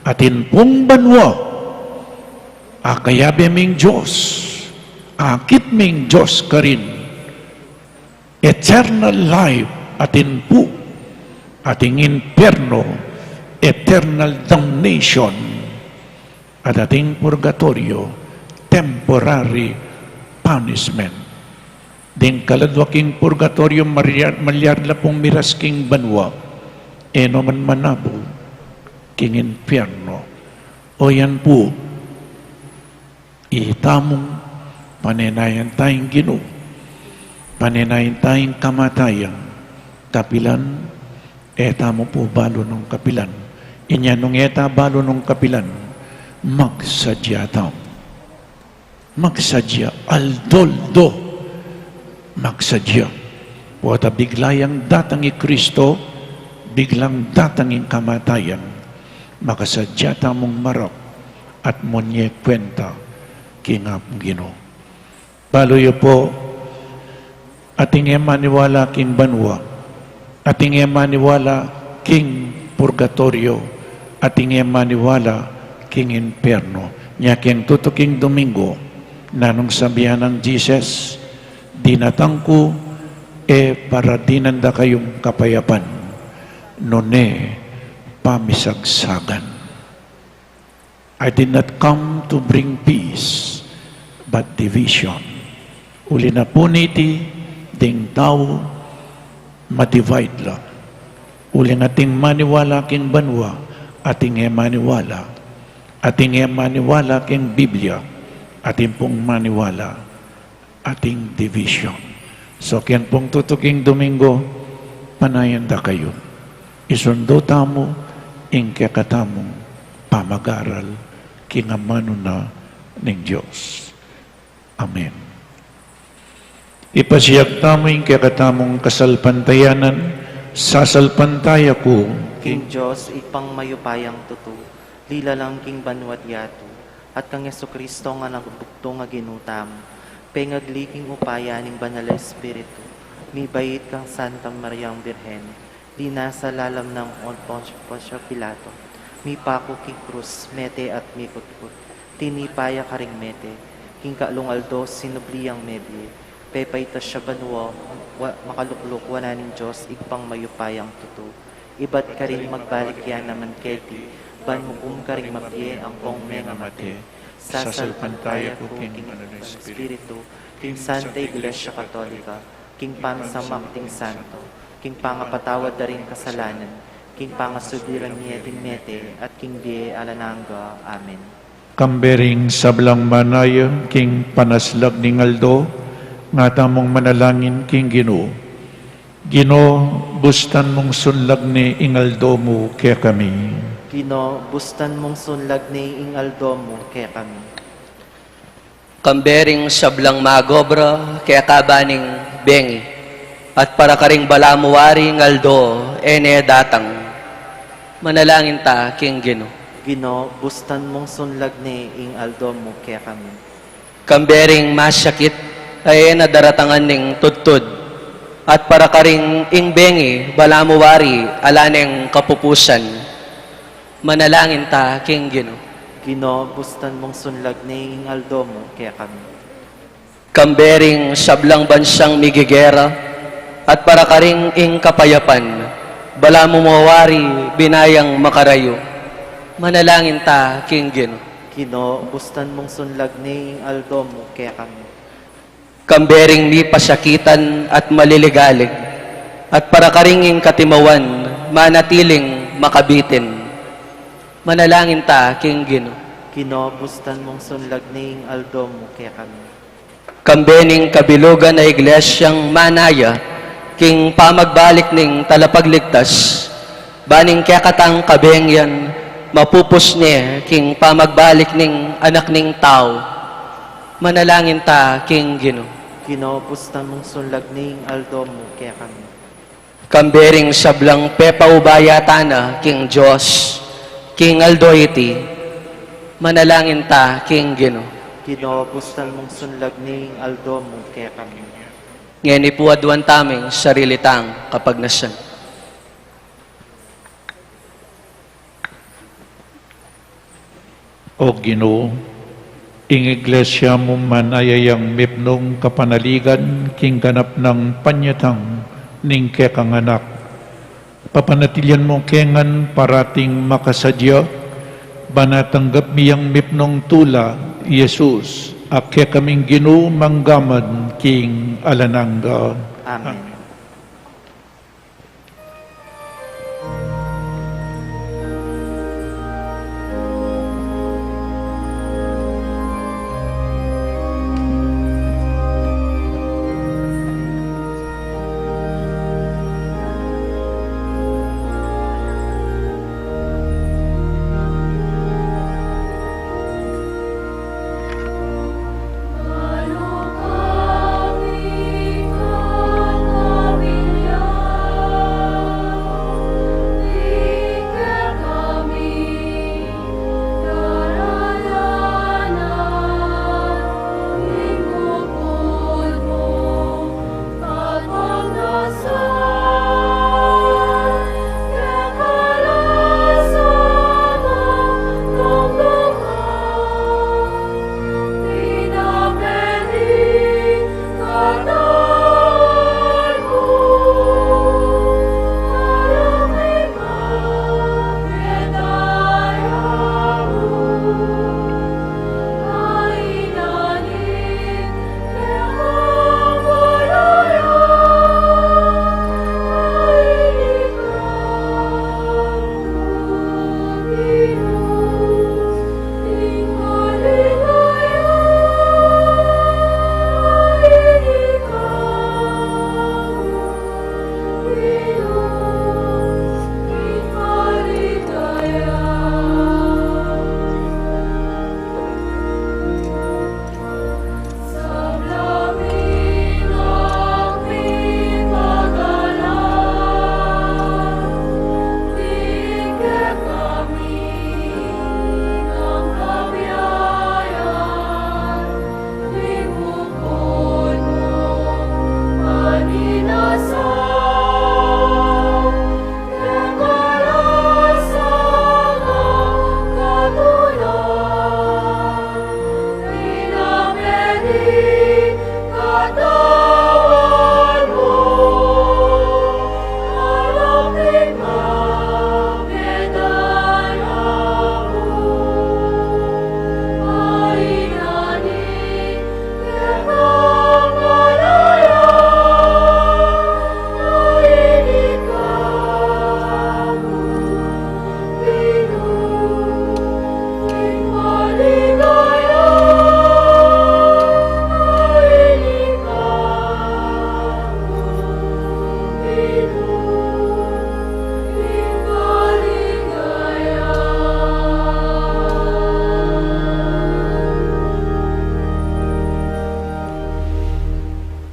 atin pong banwa, akayabe ming Diyos, akit ming Diyos ka rin, eternal life atin po, ating impyerno, eternal damnation, at ating purgatorio, temporary punishment. Ding kaladwaking purgatorio, malyar la pong miras king banwa, eno man manabo, king impyerno. O yan po, itamong paninayan tayong Ginoo, paninayan tayong kamatayan, kapilan, eta mo po balo ng kapilan. Inya nung eta balo ng kapilan, magsadya tam. Magsadya, aldoldo, magsadya. Puwata biglayang datangi Kristo, biglang datangi kamatayan, makasadya tamong marap, at monye kwenta, kingap Ginoo. Baloyo po, ating emaniwala king banwa, ating emaniwala king purgatorio, ating emaniwala king imperno. Nya king tutuking Domingo, nanong sabihan ng Jesus, dinatangko, para dinanda kayong kapayapan, none pamisagsagan. I did not come to bring peace, but division. Uli na po niti, ding tao, ma-divide lang. Uli nating maniwala king banwa, ating maniwala. Ating maniwala king Biblia, ating pong maniwala, ating division. So, kiyan pong tutuking Domingo, panayan da kayo. Isundo tamo, ingkya katamong pamag-aral, kingamano na ng Diyos. Amen. Ipasiyag tamo yung kakatamong kasalpantayanan, sasalpantaya ko, King Diyos, ipang mayupayang tutu, lila lang king banwat yato, at kang Yesu Kristo nga nagbukto nga ginutam, pengagliging upaya ning banal Espiritu, mi bayit kang Santa Mariang Birhen, di nasa lalam ng Poncio Pilato, mi pako king krus, mete at mi kutkut, tinipaya karingmete, king kalungaldo sinubliyang mebye, pepay siya banwa, makalukluk wananing Diyos, igpang mayupayang tuto. Ibat ka rin magbalik yan naman keti, ban mukum ka rin mapye ang kong menga mate. Sasalpantaya ko king Espiritu, king Santa Iglesia Katolika, king pangsamakting santo, king pangapatawad na rin kasalanan, king pangasubiran niya din mete, at king die alananga. Amen. Kambering sablang manaya, king panaslag ni Aldo, nga tamong manalangin king Ginoo. Ginoo, bustan mong sunlag ni Ingaldo mo kaya kami. Gino, bustan mong sunlag ni Ingaldo mo kaya kami. Kambering sablang magobra, kaya kabaning bengi. At para karing balamuwari ngaldo, ene datang. Manalangin ta, king Gino. Gino, bustan mong sunlag ni Ingaldo mo kaya kami. Kambering masyakit, ay nadaratangan ning tudtud. At para karing ingbengi, balamuwari, alaneng kapupusan. Manalangin ta, king Gino. Gino, bustan mong sunlag ni Ingaldo mo kaya kami. Kambering sablang bansang migigera, at para karing ing kapayapan, balamumawari, binayang makarayo. Manalangin ta, king Gino. Gino, bustan mong sunlag ni Ingaldo mo kaya kami. Kambering mi pasyakitan at maliligalig, at para karinging katimawan, manatiling makabitin. Manalangin ta, king Gino. Gino, bustan mong sunlag ni Ingaldo mo kaya kami. Kambening kabilugan na iglesyang manaya, king pamagbalik ning talapagligtas, baning kakatang kabengyan, mapupus niya, king pamagbalik ning anak ning tao. Manalangin ta, king Gino. Gino, bustan mong sunlag ni Ingaldo mo kaya kami. Kambering sablang pepaubaya-tana, king Diyos, king Aldoiti. Manalangin ta, king Gino. Gino, bustan mong sunlag ni Ingaldo mo kaya kami. Ngayon ipuadwan taming sarili tang kapag nasan. O Ginoo, ing iglesia mo manayayang mipnong kapanaligan, king ganap ng panyatang ning kekang anak. Papanatilyan mo kengan parating makasadya, banatanggap miyang mipnong tula, Yesus, ak kaming Ginoo manggamad king alananga. Amen. Ano kami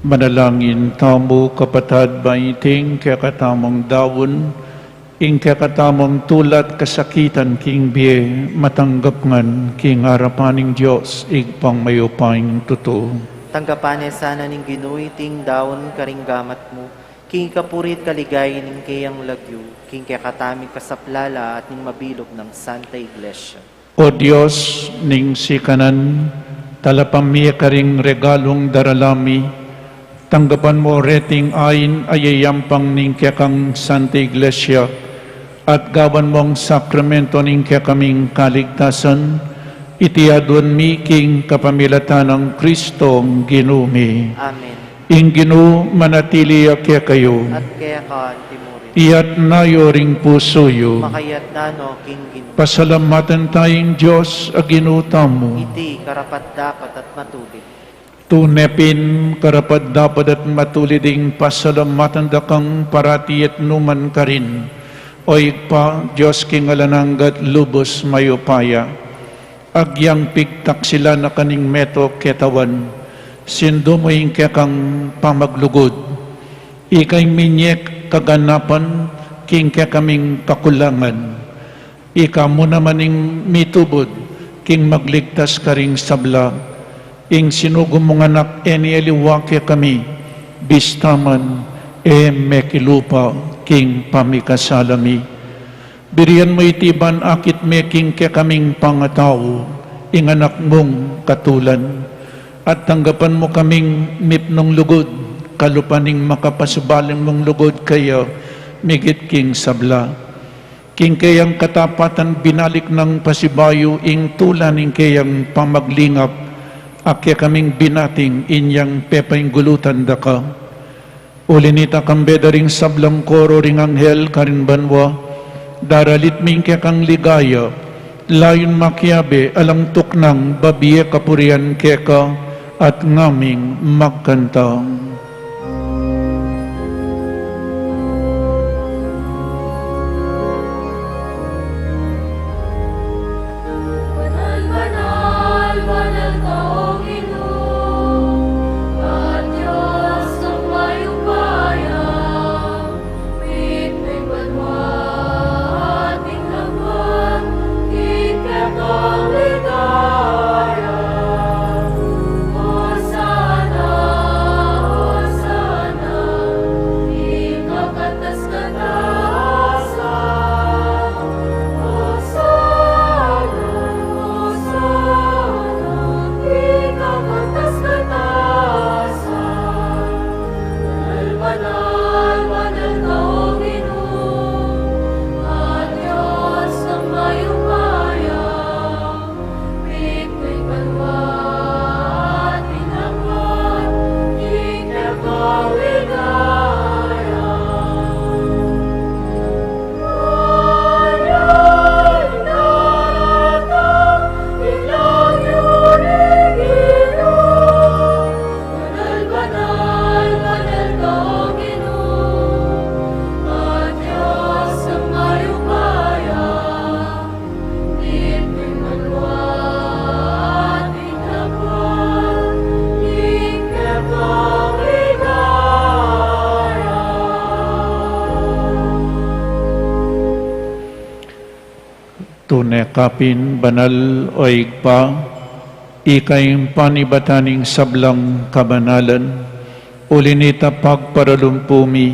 Manalangin tamo kapatad baiting kakatamang dawon, ing kakatamang tulat kasakitan king biye, matanggap ngan king harapaning Diyos, igpang mayupang totoo. Tanggapan sana ning ginuiting daon karinggamat mo, king kapurit kaligay ning kayang lagyo, king kakatamig kasaplala at ning mabilog ng Santa Iglesia. O Diyos, ning sikanan, talapamiya karing regalong daralami, tanggapan mo reting ayin ayayampang ning kekang Santa Iglesia, at gawan mong sakramento ning kekaming kaligtasan, itiyadon mi king kapamilatan ng Kristong ginumi. Amen. Ing ginu manatili kaya kayo, At kaya ka, Timurin, iyat nayo ring pusoyo, makayat na king ginu, pasalamatan tayong Diyos aginuta mo. iti karapat dapat at matubig. Tunepin karapat dapat at matuliding pasalamatan dakang parati at numan ka rin. O pa, Diyos king alananggat lubos mayupaya. Agyang pigtak sila na kaning meto ketawan. Sindo mo yung kekang pamaglugod. Ikay minyek kaganapan king kekaming kakulangan. Ika mo namaning mitubod king magligtas ka ring sabla. Ing sinugong mong anak enieliwake kami, bistaman mekilupa king pamikasalami. Biriyan mo itiban akit meking ke kaming pangatao, ing anak mong katulan. At tanggapan mo kaming mipnong lugod, kalupaning makapasubaling mong lugod kayo, migit king sabla. King kayang katapatan binalik ng pasibayo, ing tulan ing kayang pamaglingap, akya kaming binating inyang pepay gulutan da ka. Ulinita kambeda ring sablang koro ring anghel karin banwa, daralit ming kaya kang ligaya, layon makiabe alang tuknang babiye kapurian keka at ngaming magkanta. Tunekapin banal o igpa, ikay panibataning sablang kabanalan, ulinita pagparalumpumi,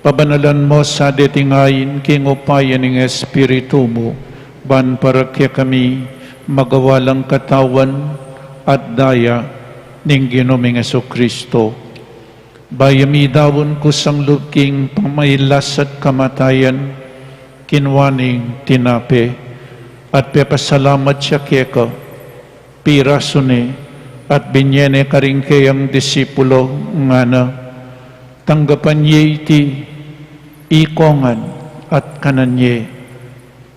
pabanalan mo sa detingayin king upayan ng Espiritu mo, ban para kaya kami magawalang katawan at daya ning Ginoming Jesucristo. Bayami dawon ko sang luking pamailas at kamatayan, kinwaning tinape, at pepasalamat siya keko, pirasone, at binyene karing kayang disipulo nga na, tanggapan niya iti, ikongan at kananye,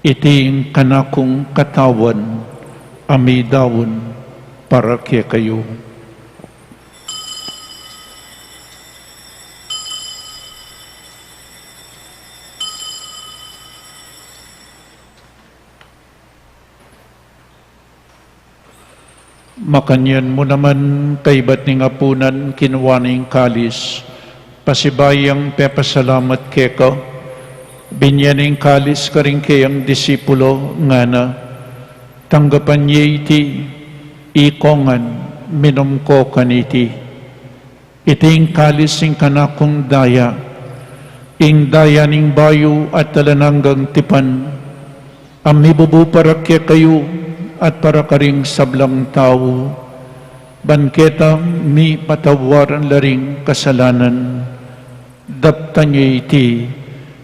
iti kanakong katawan, amidawon para kaya kayo. Makanyan mo naman kay ba't ning apunan kinuwaning kalis. Pasibayang pepasalamat keka. Binyaning kalis ka rin kayang disipulo nga na. Tanggapan niya iti ikongan minom ko kaniti. Iting kalis ing kanakong daya. Ing daya ning bayo at talananggang tipan. Amibubu para kaya kayo at para karing sablang tao, banketa mi patawaran laring kasalanan, dapta niya iti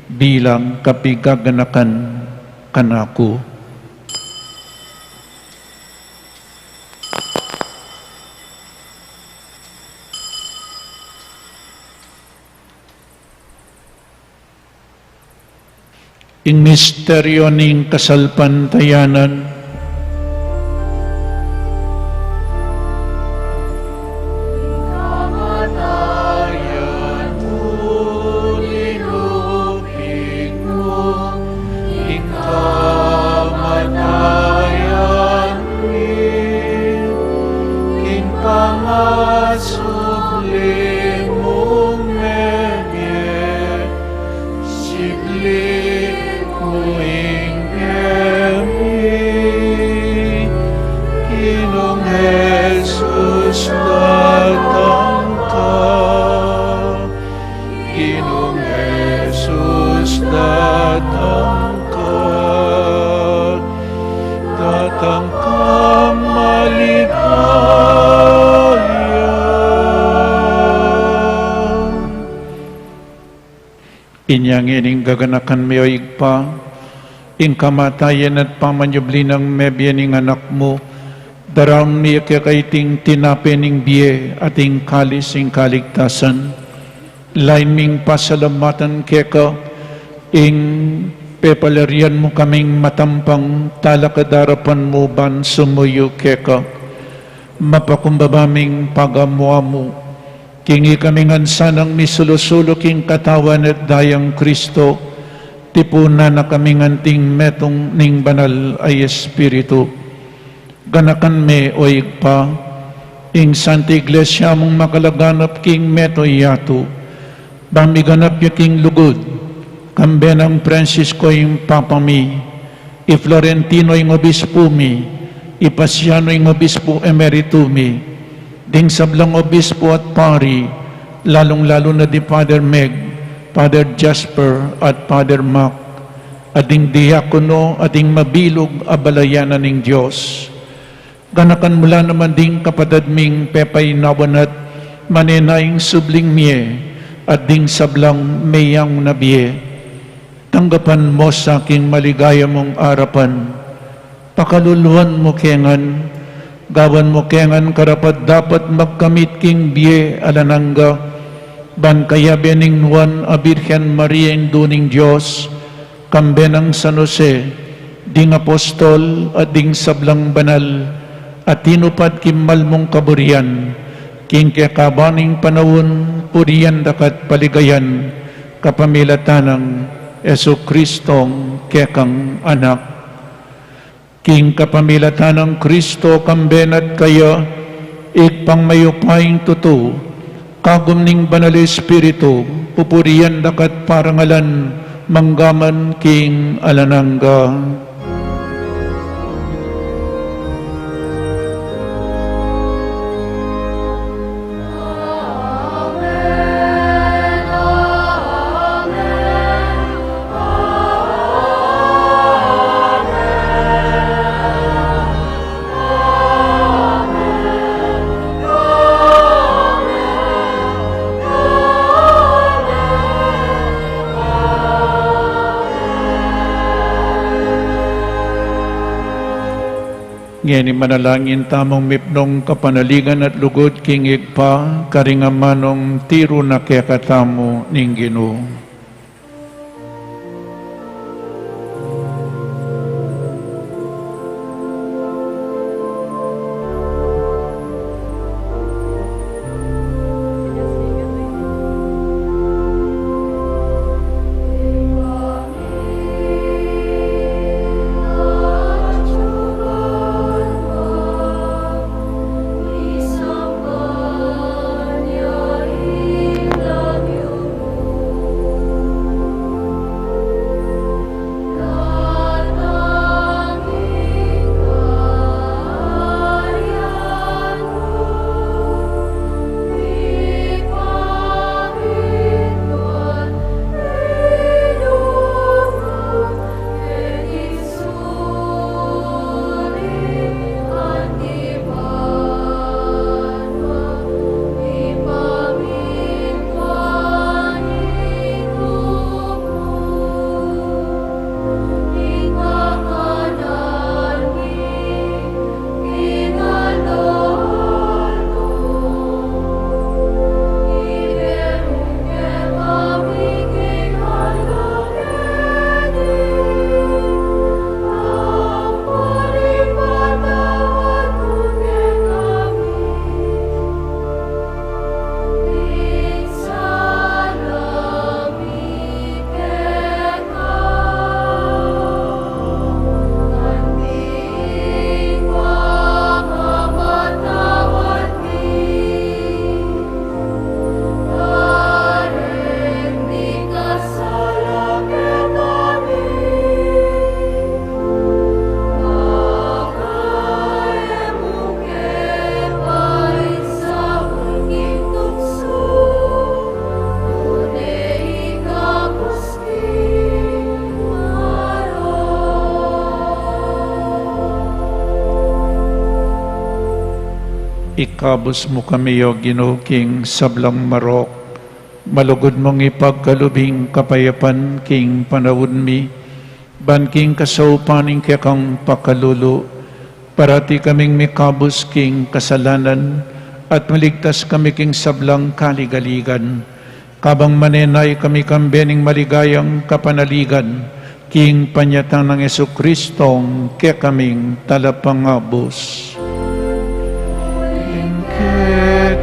bilang kapigaganakan kanako. Ing misteryo ning kasalpantayanan, inyang ining gaganakan mo igpa, ing kamatayan at pamanyubli ng mebya ning anak mo, daram niya kaiting tinape ning biye at ing kalis ing kaligtasan, lain ming pasalamatan keka, ing pepalaryan mo kaming matampang talakadarapan mo ban sumuyo keka, mapakumbabaming pagamuha mo, kingi kaming ansanang misulusulo king katawan at dayang Kristo, tipuna na kaming anting metong ning banal ay Espiritu. Ganakan me o igpa, ing Santa Iglesia mong makalaganap king meto yato, bamiganap ya king lugod, kambenang Francisco yung Papa mi, i Florentino yung obispo mi, i Pasiano yung obispo emerito mi, ding sablang obispo at pari, lalong-lalo na di Father Meg, Father Jasper at Father Mac, ading diakono, ading mabilog abalayanan ng Diyos. Ganakan mula naman ding kapatid ming pepay nawanat, manenayang subling miye, at ding sablang mayang nabiye. Tanggapan mo sa aking maligaya mong arapan, pakaluluhan mo kengan, gawan mo kengan karapat dapat magkamit king biye alanangga, ban kaya bening Juan a Birhen Maria induning Diyos, kambenang San Jose, ding apostol at ding sablang banal, at tinupad kimal mong kaburian, king kakabaning panawon, puriyan dakat paligayan, kapamilatanang Yesu Kristong kekang anak. King kapamilatan ng Kristo kambenat kaya, ikpang mayupaing tuto, kagum ning banal Espiritu, pupuriyan dakat parangalan, manggaman king alanangga. Ngeni manalangin tamong mipnong kapanaligan at lugod king igpa, karingamanong tiro na kekatamo ning Ginoo. Ikabos mo kami o Ginoo king sablang marok. Malugod mong ipagkalubing kapayapan king panawod mi. Ban king kasaupaning kaya kang pakalulu. Parati kaming mikabos king kasalanan at maligtas kami king sablang kaligaligan. Kabang manenay kami kambening maligayang kapanaligan. King panyatang ng Jesukristong kaya kaming talapangabos. Ketaing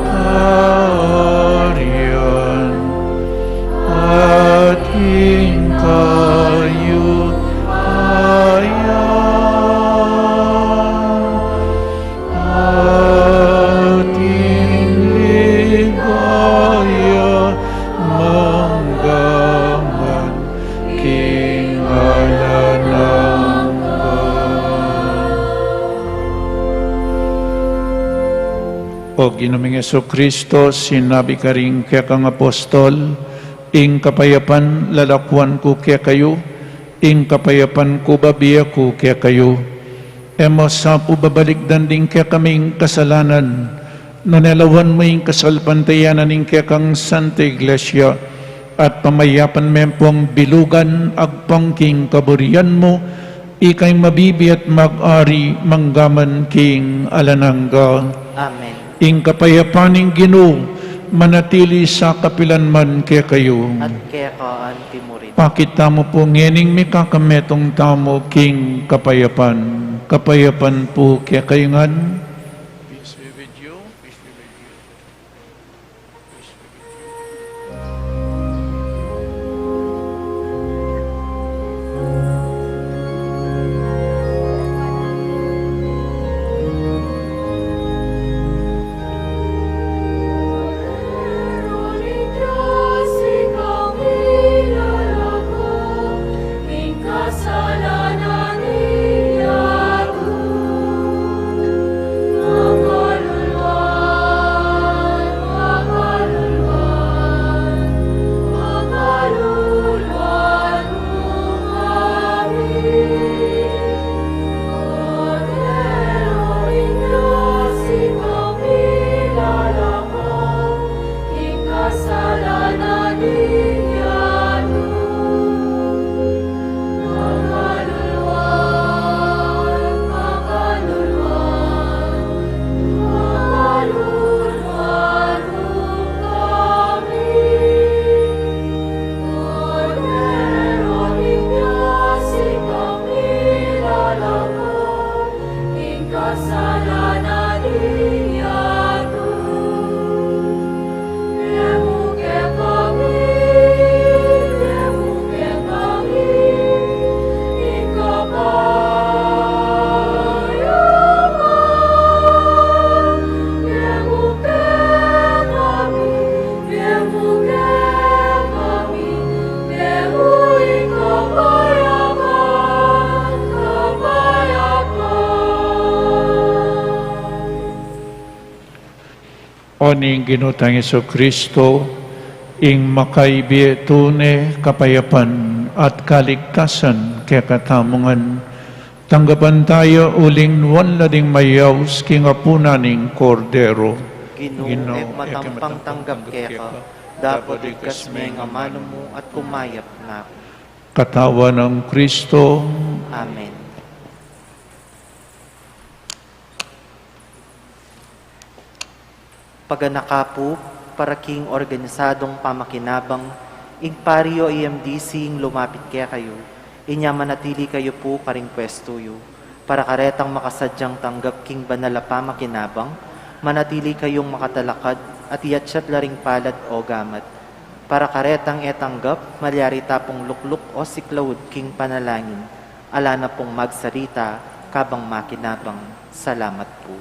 kariyan ating kayo ating ligaya manggaman king alanang O Ginoong Jesucristo, sinabi ka rin kaya kang apostol, ing kapayapan lalakwan ko kaya kayo, ing kapayapan ko babiya ko kaya kayo. Emo sa pubabalik danding kaya kaming kasalanan, nanelawan mo ing kasalpantayanan ing kaya kang Santa Iglesia, at pamayapan mempong bilugan agpangking kaburian mo, ikay mabibi at mag-ari manggaman king alanangga. Amen. Ing kapayapaning Ginoo, manatili sa kapilanman kaya kayo. At kaya ka antimurin. Pakita mo po ngening may kakametong tamo king kapayapan. Kapayapan po kaya kayo ngan. Peace be with you. Peace be with you. Peace be with you. Oning ginutang Jesucristo, ing makaibi tune kapayapan at kaligtasan kaya katamungan. Tanggapan tayo uling nuwan lading mayaws king apunaning kordero. Ginoo, matampang tanggap kaya ka, dapat ikas may nga mano mo at kumayap na. Katawan ng Kristo, Amen. Paganakapo, para king organisadong pamakinabang, ing pario EMDC ing lumapit kaya kayo, inya manatili kayo po karing pwesto yo, para karetang makasadyang tanggap king banala pamakinabang, manatili kayong makatalakad at iyatsat laring palad o gamat, para karetang etanggap, malyari tapong lukluk o siklawud king panalangin, ala na pong magsarita, kabang makinabang. Salamat po.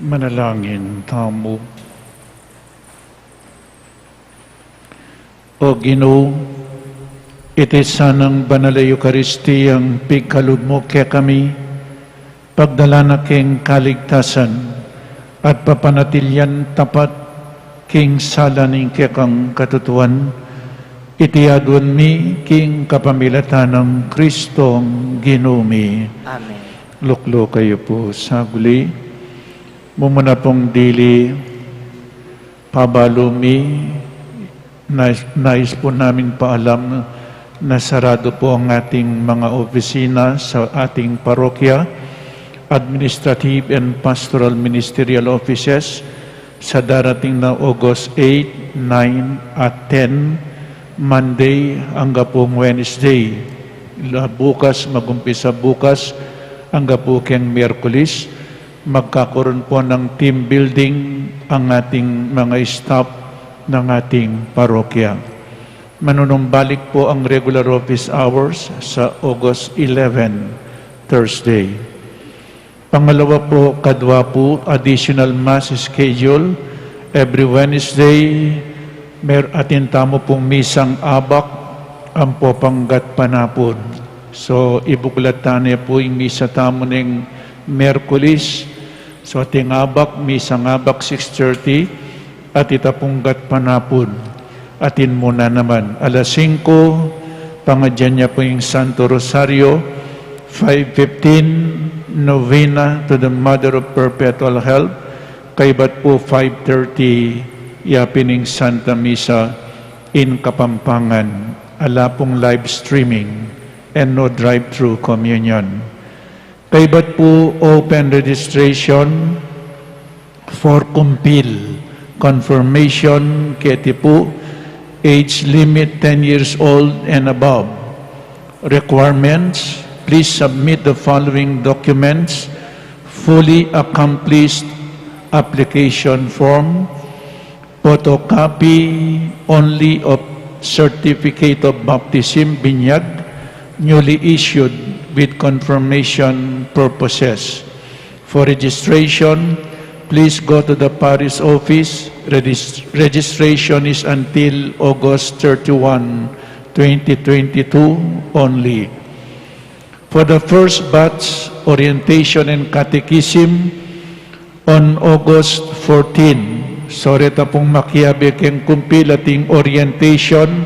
Manalangin tamo. O Ginoo, iti sanang banal na Eukaristiyang pigkalod mo kaya kami, pagdala na king kaligtasan at papanatilyan tapat king salaning kaya kang katutuan, iti adwan mi king kapamilatan ng Kristong Ginoo mi. Amen. Luklo kayo po sa guli. Mumuna pong dili pabalumi. Nais po namin paalam na sarado po ang ating mga opisina sa ating parokya, administrative and pastoral ministerial offices sa darating na August 8, 9 at 10, Monday hanggang po Wednesday. Bukas, magumpisa bukas hanggang po keng Miyerkules. Magkakaroon po ng team building ang ating mga staff ng ating parokya. Manunumbalik po ang regular office hours sa August 11, Thursday. Pangalawa po, kadwa po, additional mass schedule. Every Wednesday, atintamo pong misang abak ang popanggat panapon. So, ibuklatan niya po yung misa tamo ng Merkulis. So, ating abak, misang abak 6:30 at itapunggat panapon. Atin muna naman. Alas 5, pangadyan niya po yung Santo Rosario. 5:15, novena to the Mother of Perpetual Help. Kaibat po 5:30, yapining Santa Misa in Kapampangan. Ala pong live streaming and no drive-thru communion. Kaibat po open registration for Kumpil. Confirmation, keti po, age limit 10 years old and above. Requirements, please submit the following documents: fully accomplished application form, photocopy only of certificate of baptism, binyag, newly issued with confirmation purposes. For registration, please go to the parish office. Registration is until August 31, 2022 only. For the first batch, orientation and catechism on August 14. Soreta pong makiabi keng kumpilating orientation,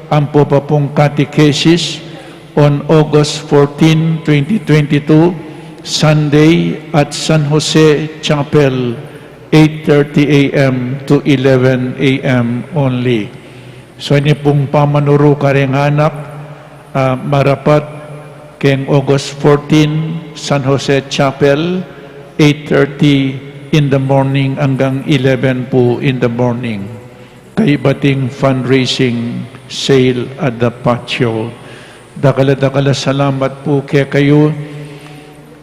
ang po pa pong catechesis on August 14, 2022, Sunday at San Jose Chapel, 8:30 a.m. to 11 a.m. only. So ini pong pamanuro kareng anak, marapat keng August 14, San Jose Chapel, 8:30 in the morning hanggang 11 po in the morning. Kaibating fundraising sale at the patio. Dakala salamat po kaya kayo.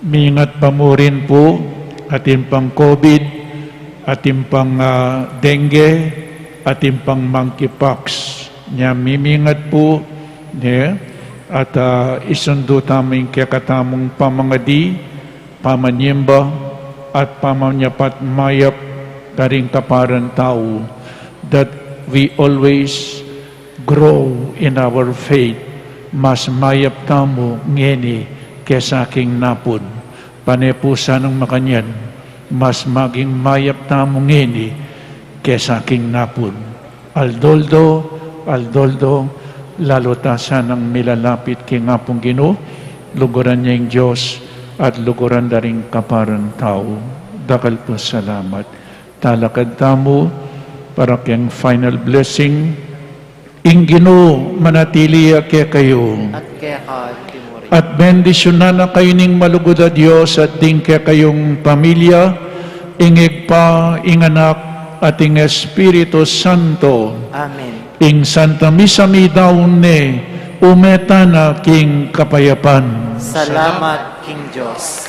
Mingat pa mo rin po ating pang COVID, ating pang dengue, ating pang monkeypox. Nya mimingat po at isundo taming kaya katamong pamangadi, pamanyemba, at pamanyapat mayap karing kaparan tao, that we always grow in our faith. Mas mayap tamo ngeni kesa aking napod. Panepusa ng makanyan, mas maging mayap tamo ngeni kesa aking napod. Aldoldo, lalo tasan ang milalapit kay ngapong Ginoo, luguran niya yung Diyos at luguran na rin kaparang tao. Dakal po salamat. Talakad tamo para kayang final blessing. Ingino manatili kaya kayo. At kaya ka, Timuri. At bendisyonan na kayo ning malugod a Diyos at ting kaya kayong pamilya, ingig pa, inganak, at ing Espiritu Santo. Amen. Ing Santa Misa mi daun umeta na king kapayapan. Salamat, King Diyos.